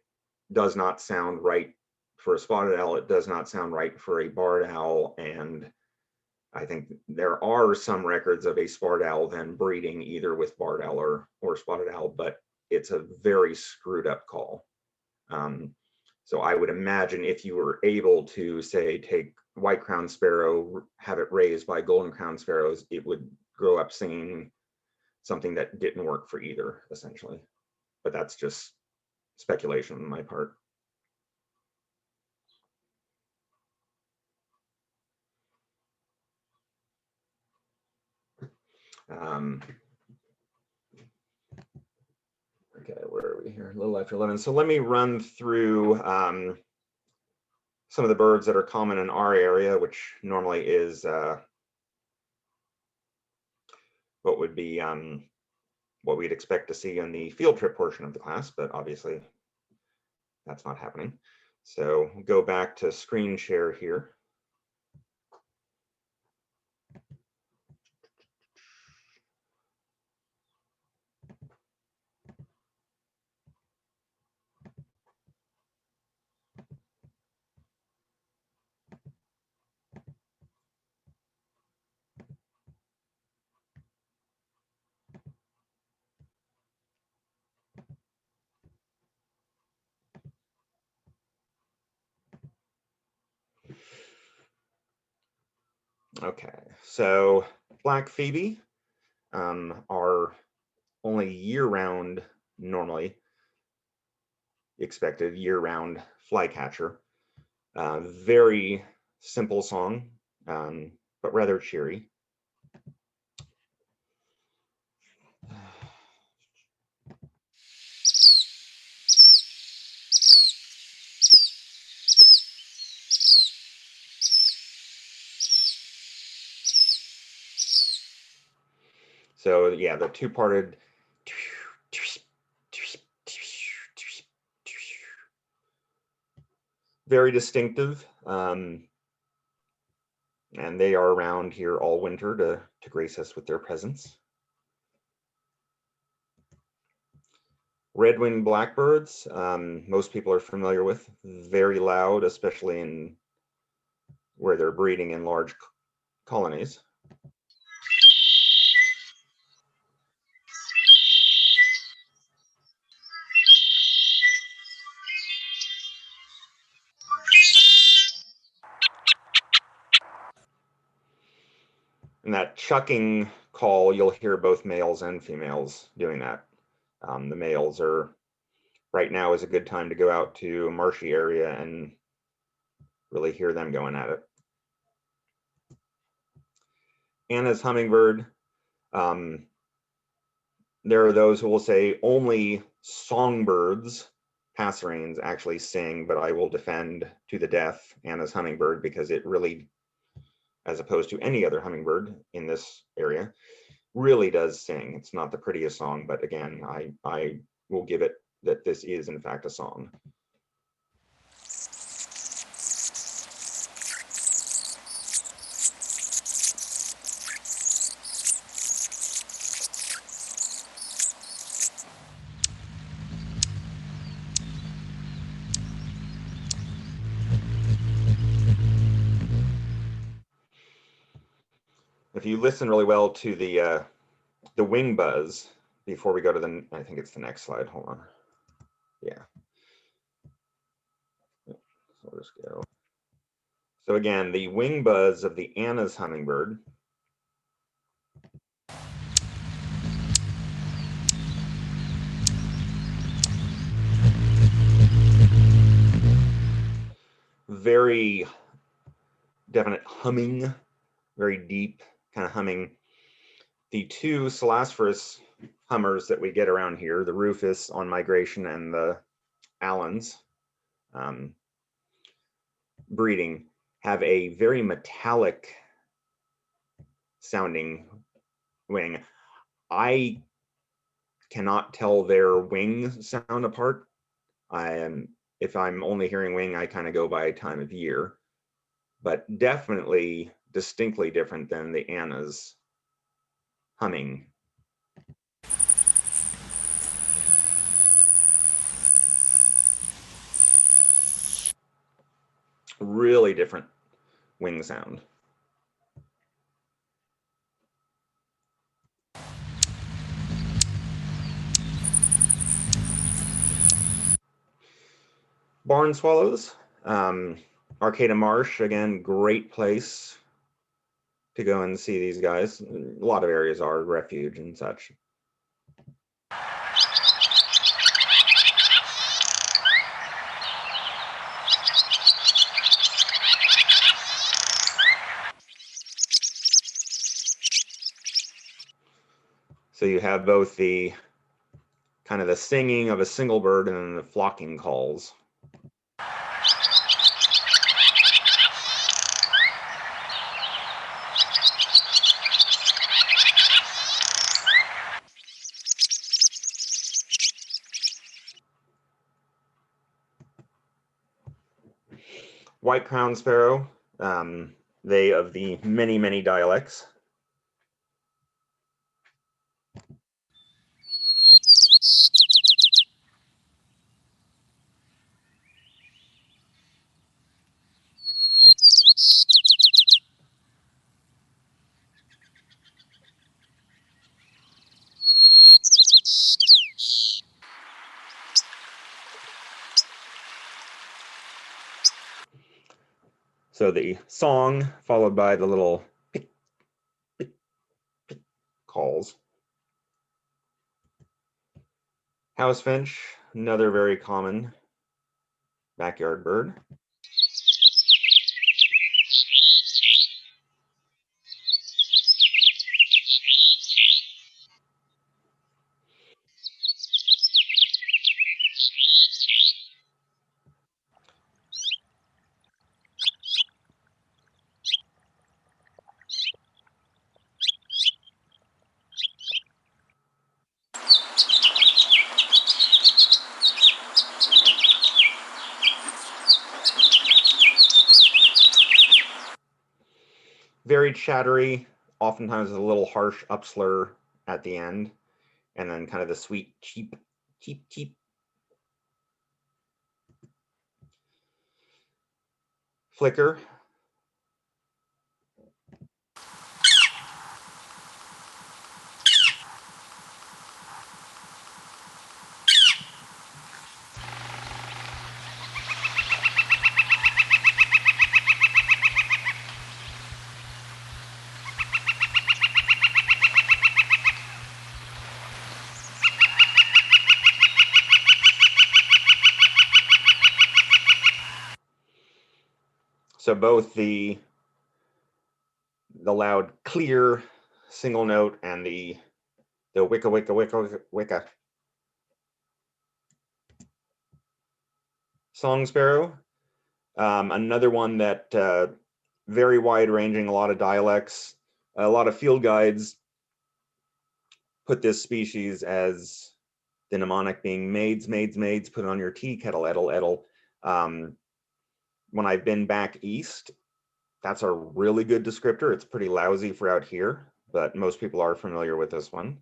does not sound right for a spotted owl. It does not sound right for a barred owl, and I think there are some records of a sparred owl then breeding either with barred owl or spotted owl, but it's a very screwed up call. So I would imagine if you were able to, say, take white-crowned sparrow, have it raised by golden-crowned sparrows, it would grow up singing something that didn't work for either, essentially. But that's just speculation on my part. Okay, where are we here? A little after 11. So let me run through some of the birds that are common in our area, which normally is what would be what we'd expect to see in the field trip portion of the class, but obviously that's not happening. So go back to screen share here. Okay, so Black Phoebe are only year-round, normally expected year-round flycatcher. Very simple song, but rather cheery. So yeah, the two-parted. Very distinctive, and they are around here all winter to grace us with their presence. Red-winged blackbirds, most people are familiar with, very loud, especially in where they're breeding in large colonies. And that chucking call, you'll hear both males and females doing that. The males are, right now is a good time to go out to a marshy area and really hear them going at it. Anna's hummingbird, there are those who will say only songbirds, passerines, actually sing, but I will defend to the death Anna's hummingbird because it really, as opposed to any other hummingbird in this area, really does sing. It's not the prettiest song, but again, I will give it that this is in fact a song. If you listen really well to the wing buzz before we go to the, I think it's the next slide. Hold on. Yeah. So we'll just go. So again, the wing buzz of the Anna's hummingbird. Very definite humming, very deep kind of humming. The two Selasphorus hummers that we get around here, the Rufus on migration and the Allens breeding, have a very metallic sounding wing. I cannot tell their wing sound apart. If I'm only hearing wing, I kind of go by time of year, but definitely distinctly different than the Anna's humming. Really different wing sound. Barn swallows, Arcata Marsh, again, great place to go and see these guys. A lot of areas are refuge and such. So you have both the kind of the singing of a single bird and then the flocking calls. White crown sparrow, they of the many, many dialects. So the song followed by the little House finch, another very common backyard bird. Very chattery, oftentimes a little harsh upslur at the end, and then kind of the sweet cheep, cheep, cheep. Flicker. So both the loud, clear single note and the wicka, wicka, wicka, wicka. Song sparrow, another one that very wide ranging, a lot of dialects, a lot of field guides put this species as the mnemonic being maids, maids, maids, put on your tea kettle, ettle, ettle. When I've been back east, that's a really good descriptor. It's pretty lousy for out here, but most people are familiar with this one.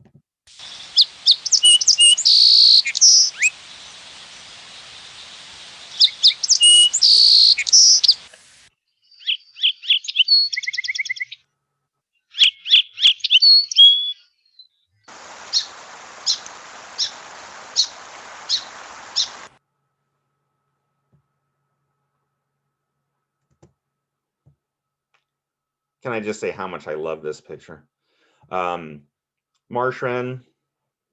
Can I just say how much I love this picture? Marsh wren,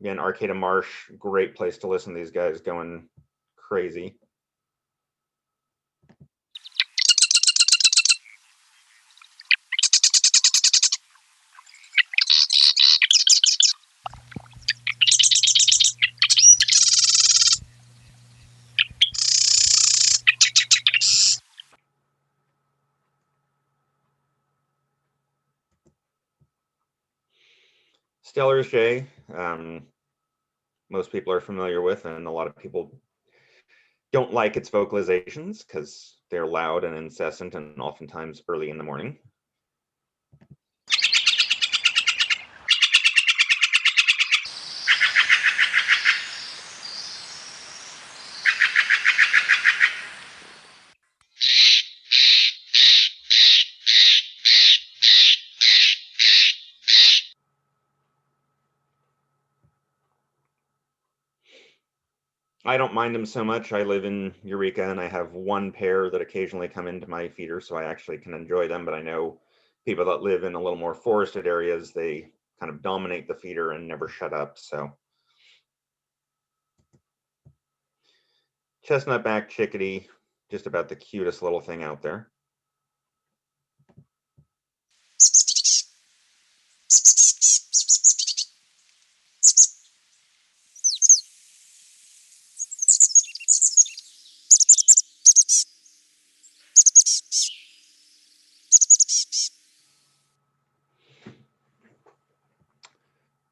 again, Arcata Marsh, great place to listen to these guys going crazy. Stellar's jay, most people are familiar with, and a lot of people don't like its vocalizations because they're loud and incessant and oftentimes early in the morning. I don't mind them so much. I live in Eureka and I have one pair that occasionally come into my feeder, so I actually can enjoy them. But I know people that live in a little more forested areas, they kind of dominate the feeder and never shut up. So chestnut-back chickadee, just about the cutest little thing out there.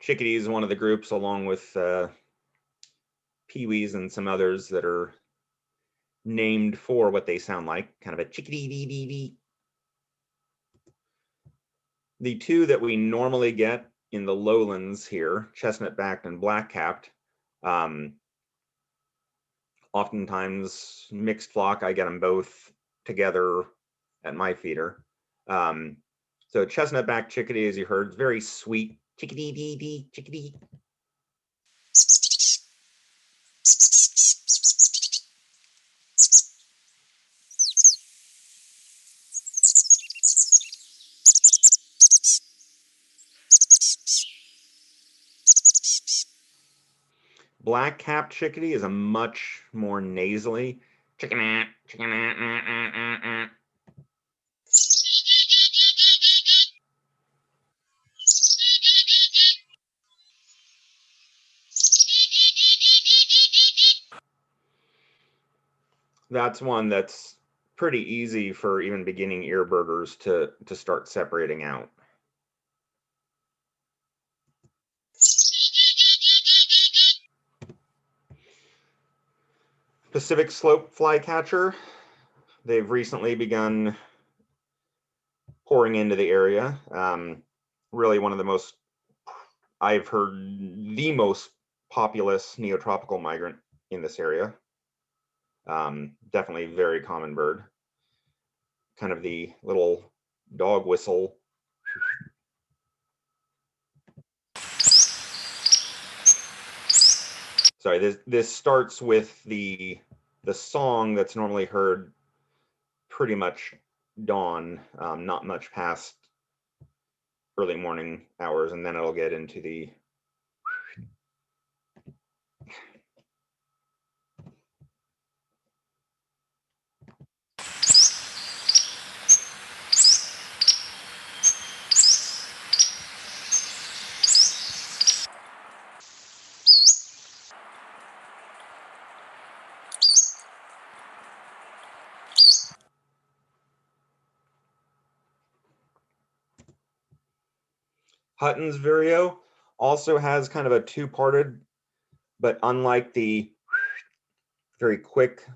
Chickadee is one of the groups, along with peewees and some others, that are named for what they sound like, kind of a chickadee dee dee dee. The two that we normally get in the lowlands here, chestnut-backed and black-capped, oftentimes mixed flock. I get them both together at my feeder. So chestnut-backed chickadee, as you heard, is very sweet. Chickadee dee dee, chickadee. Black-capped chickadee is a much more nasally chicken. That's one that's pretty easy for even beginning earbirders to start separating out. Pacific slope flycatcher, they've recently begun pouring into the area. Really one of the most, I've heard, the most populous neotropical migrant in this area. Definitely very common bird. Kind of the little dog whistle. Sorry, this starts with the song that's normally heard pretty much dawn, not much past early morning hours, and then it'll get into the Hutton's vireo also has kind of a two-parted, but unlike the very quick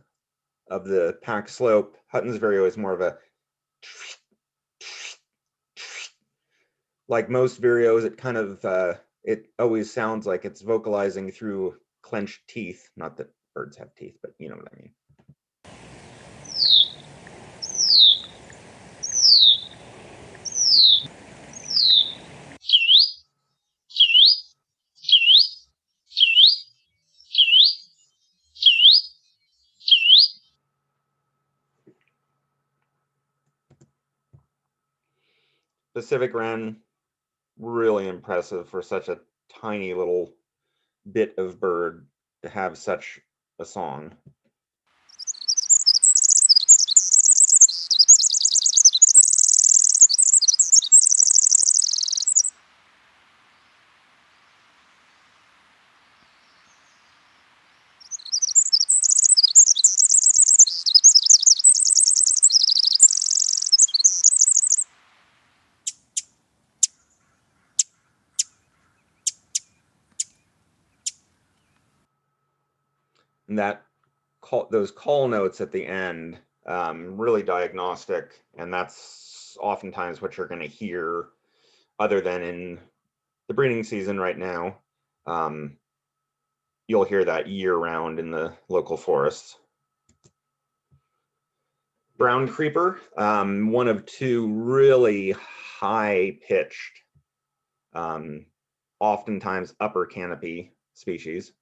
of the pack slope, Hutton's vireo is more of a, like most vireos, it kind of, it always sounds like it's vocalizing through clenched teeth. Not that birds have teeth, but you know what I mean. Pacific wren, really impressive for such a tiny little bit of bird to have such a song. And those call notes at the end, really diagnostic, and that's oftentimes what you're going to hear, other than in the breeding season right now. You'll hear that year-round in the local forests. Brown creeper, one of two really high-pitched, oftentimes upper canopy species.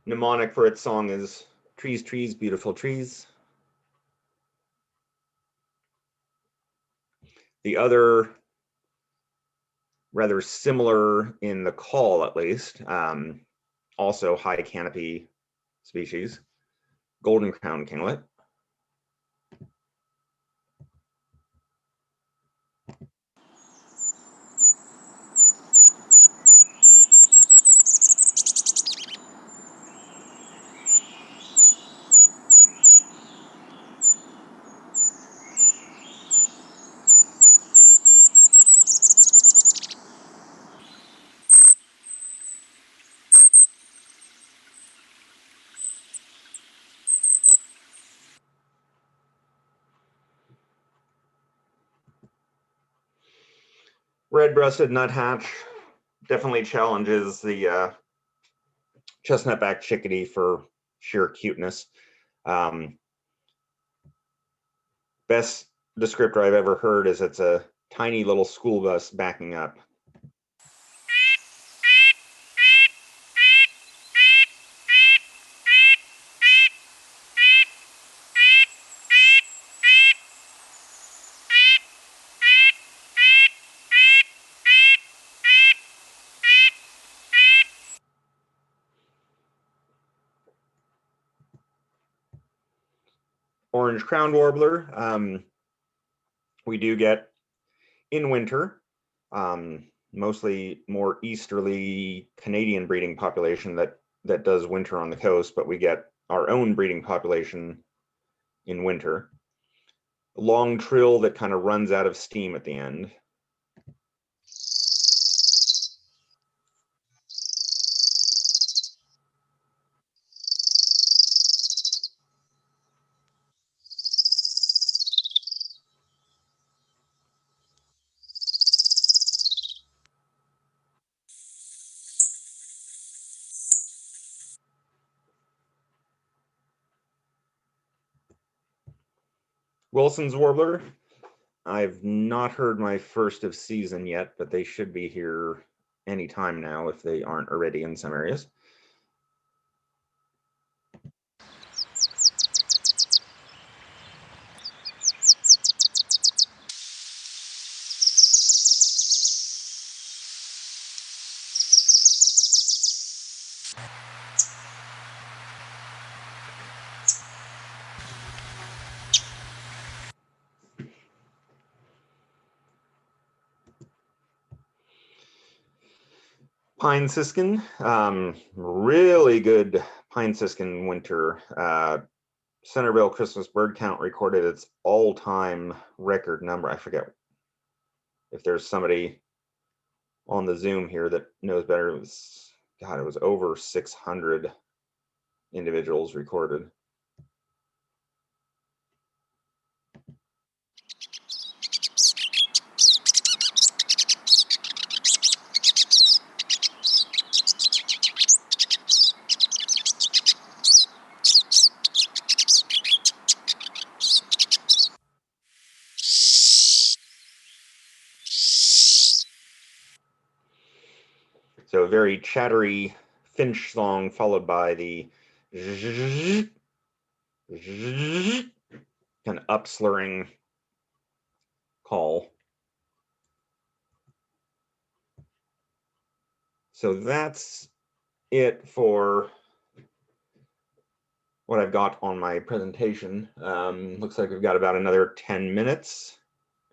Mnemonic for its song is trees, trees, beautiful trees. The other, rather similar in the call at least, also high canopy species, golden crown kinglet. Red-breasted nuthatch definitely challenges the chestnut-backed chickadee for sheer cuteness. Best descriptor I've ever heard is it's a tiny little school bus backing up. Orange crowned warbler, we do get in winter, mostly more easterly Canadian breeding population that does winter on the coast, but we get our own breeding population in winter. Long trill that kind of runs out of steam at the end. Wilson's warbler, I've not heard my first of season yet, but they should be here anytime now if they aren't already in some areas. Pine siskin, really good pine siskin winter. Centerville Christmas bird count recorded its all-time record number. I forget if there's somebody on the Zoom here that knows better. It was, God, it was over 600 individuals recorded. So a very chattery finch song followed by the kind of upslurring call. So that's it for what I've got on my presentation. Looks like we've got about another 10 minutes,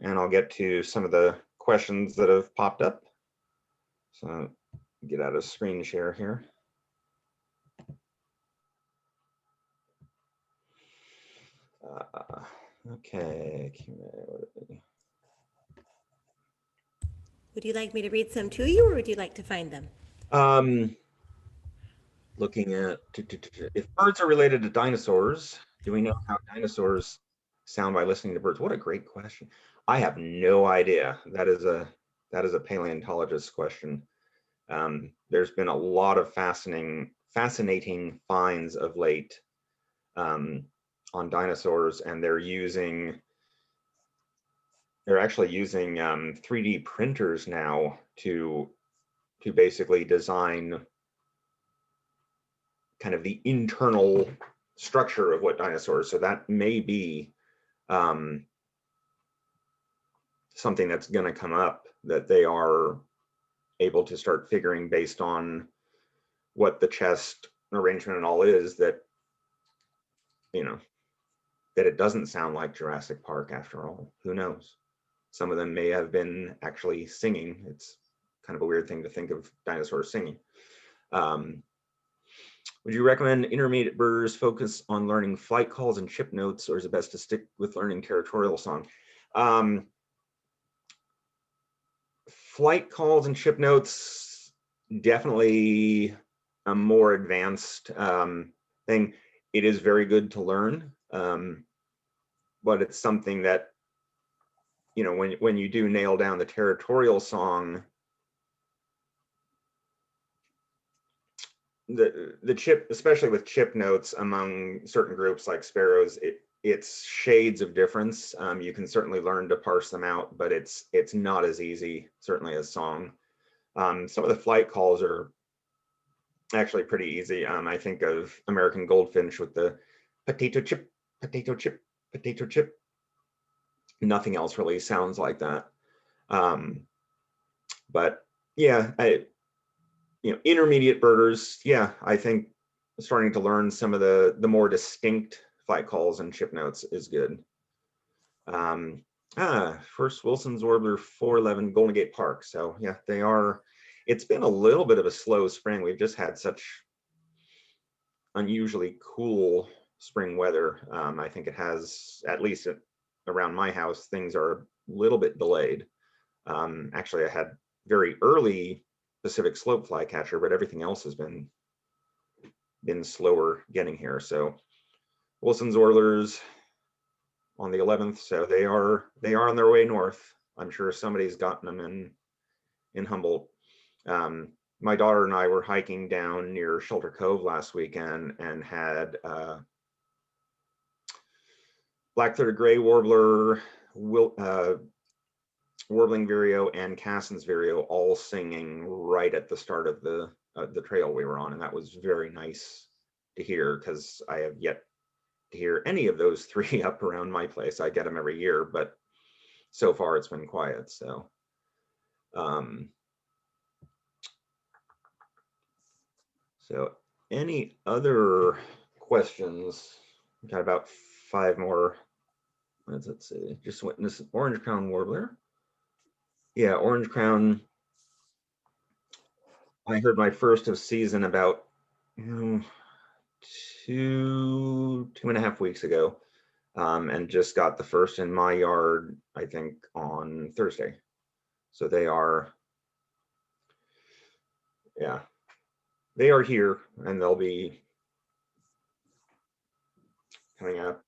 and I'll get to some of the questions that have popped up. So get out of screen share here. Okay. Would you like me to read some to you, or would you like to find them? Looking at if birds are related to dinosaurs, do we know how dinosaurs sound by listening to birds? What a great question. I have no idea. That is a paleontologist question. There's been a lot of fascinating finds of late on dinosaurs, and they're actually using 3D printers now to basically design kind of the internal structure of what dinosaurs. So that may be something that's going to come up, that they are able to start figuring based on what the chest arrangement and all is, that, you know, that it doesn't sound like Jurassic Park after all. Who knows? Some of them may have been actually singing. It's kind of a weird thing to think of dinosaurs singing. Would you recommend intermediate birders focus on learning flight calls and chip notes, or is it best to stick with learning territorial song? Flight calls and chip notes, definitely a more advanced thing. It is very good to learn, but it's something that, you know, when you do nail down the territorial song, the chip, especially with chip notes among certain groups like sparrows, it's shades of difference. You can certainly learn to parse them out, but it's not as easy, certainly, as song. Some of the flight calls are actually pretty easy. I think of American Goldfinch with the potato chip, potato chip, potato chip. Nothing else really sounds like that. But yeah, intermediate birders, yeah, I think starting to learn some of the more distinct flight calls and chip notes is good. First Wilson's Warbler 411 Golden Gate Park. So yeah, they are. It's been a little bit of a slow spring. We've just had such unusually cool spring weather. I think it has, at least around my house, things are a little bit delayed. Actually, I had very early Pacific slope flycatcher, but everything else has been slower getting here. So Wilson's Oilers on the 11th, so they are on their way north. I'm sure somebody's gotten them in Humboldt. My daughter and I were hiking down near Shelter Cove last weekend and had black-throated gray warbler, warbling vireo, and Cassin's vireo all singing right at the start of the trail we were on, and that was very nice to hear, because I have yet to hear any of those three up around my place. I get them every year, but so far it's been quiet. So any other questions? We've got about 5 more. Let's see. Just witnessed Orange Crown Warbler. Yeah, Orange Crown. I heard my first of season about 2.5 weeks ago, and just got the first in my yard, I think, on Thursday. So they are, yeah, they are here, and they'll be coming out.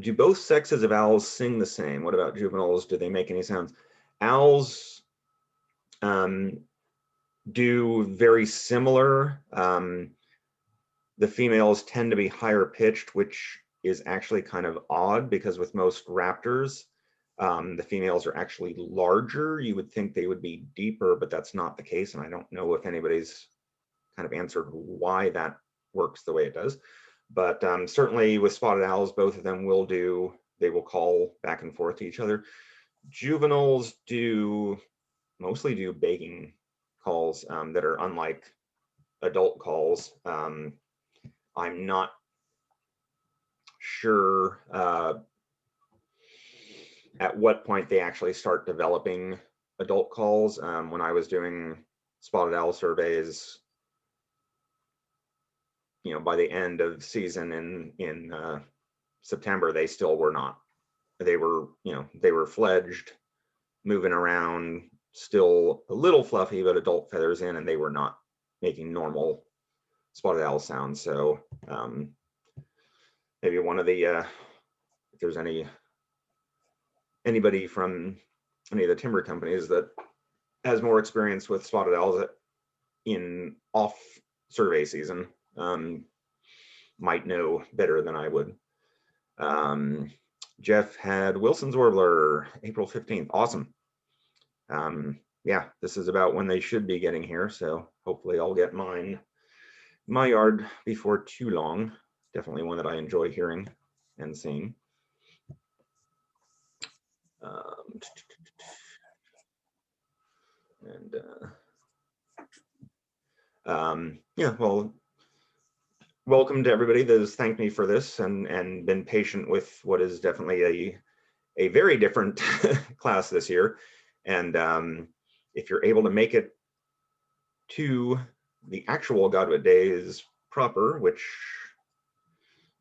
Do both sexes of owls sing the same? What about juveniles? Do they make any sounds? Owls do very similar. The females tend to be higher pitched, which is actually kind of odd, because with most raptors, the females are actually larger. You would think they would be deeper, but that's not the case. And I don't know if anybody's kind of answered why that works the way it does. But certainly with spotted owls, both of them they will call back and forth to each other. Juveniles mostly do begging calls that are unlike adult calls. I'm not sure at what point they actually start developing adult calls. When I was doing spotted owl surveys, by the end of season in September, they still were not. They were fledged, moving around, still a little fluffy, but adult feathers in, and they were not making normal spotted owl sounds. So maybe one of the, if there's anybody from any of the timber companies that has more experience with spotted owls in off survey season, might know better than I would. Jeff had Wilson's Warbler April 15th. Awesome. Yeah, this is about when they should be getting here, so hopefully I'll get my yard before too long. Definitely one that I enjoy hearing and seeing. Yeah, well, welcome to everybody that has thanked me for this and been patient with what is definitely a very different class this year. And if you're able to make it to the actual Godwit Days proper, which,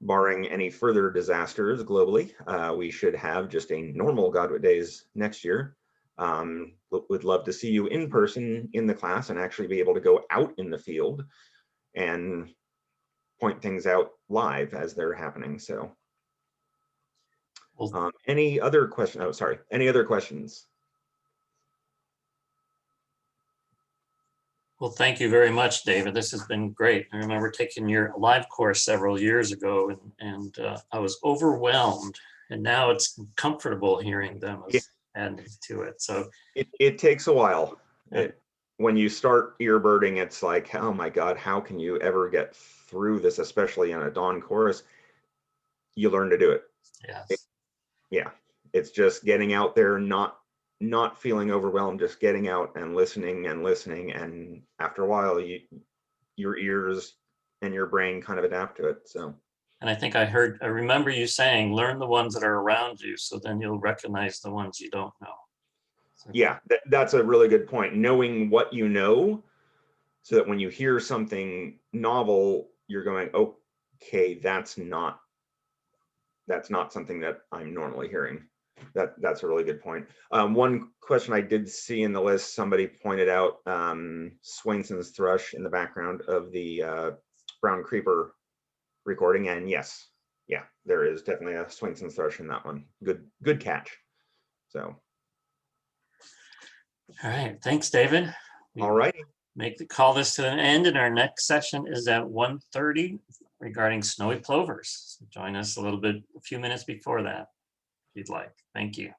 barring any further disasters globally, we should have just a normal Godwit Days next year. Would love to see you in person in the class and actually be able to go out in the field and point things out live as they're happening. So any other question? Oh, sorry. Any other questions? Well, thank you very much, David. This has been great. I remember taking your live course several years ago, and I was overwhelmed. And now it's comfortable hearing them Yeah. as adding to it. So It takes a while. Yeah. When you start earbirding, it's like, oh my God, how can you ever get through this, especially in a dawn chorus? You learn to do it. yes, Yeah, it's just getting out there, not feeling overwhelmed, just getting out and listening, and after a while, your ears and your brain kind of adapt to it. So and I remember you saying, learn the ones that are around you, so then you'll recognize the ones you don't know. So, yeah, that's a really good point. Knowing what you know, so that when you hear something novel, you're going, okay, that's not something that I'm normally hearing. That's a really good point. One question I did see in the list, somebody pointed out Swainson's thrush in the background of the Brown Creeper recording, and yes, yeah, there is definitely a Swainson's thrush in that one. Good catch. So, all right, thanks, David. all right. Call this to an end, and our next session is at 1:30 regarding snowy plovers. So join us a few minutes before that, if you'd like. Thank you.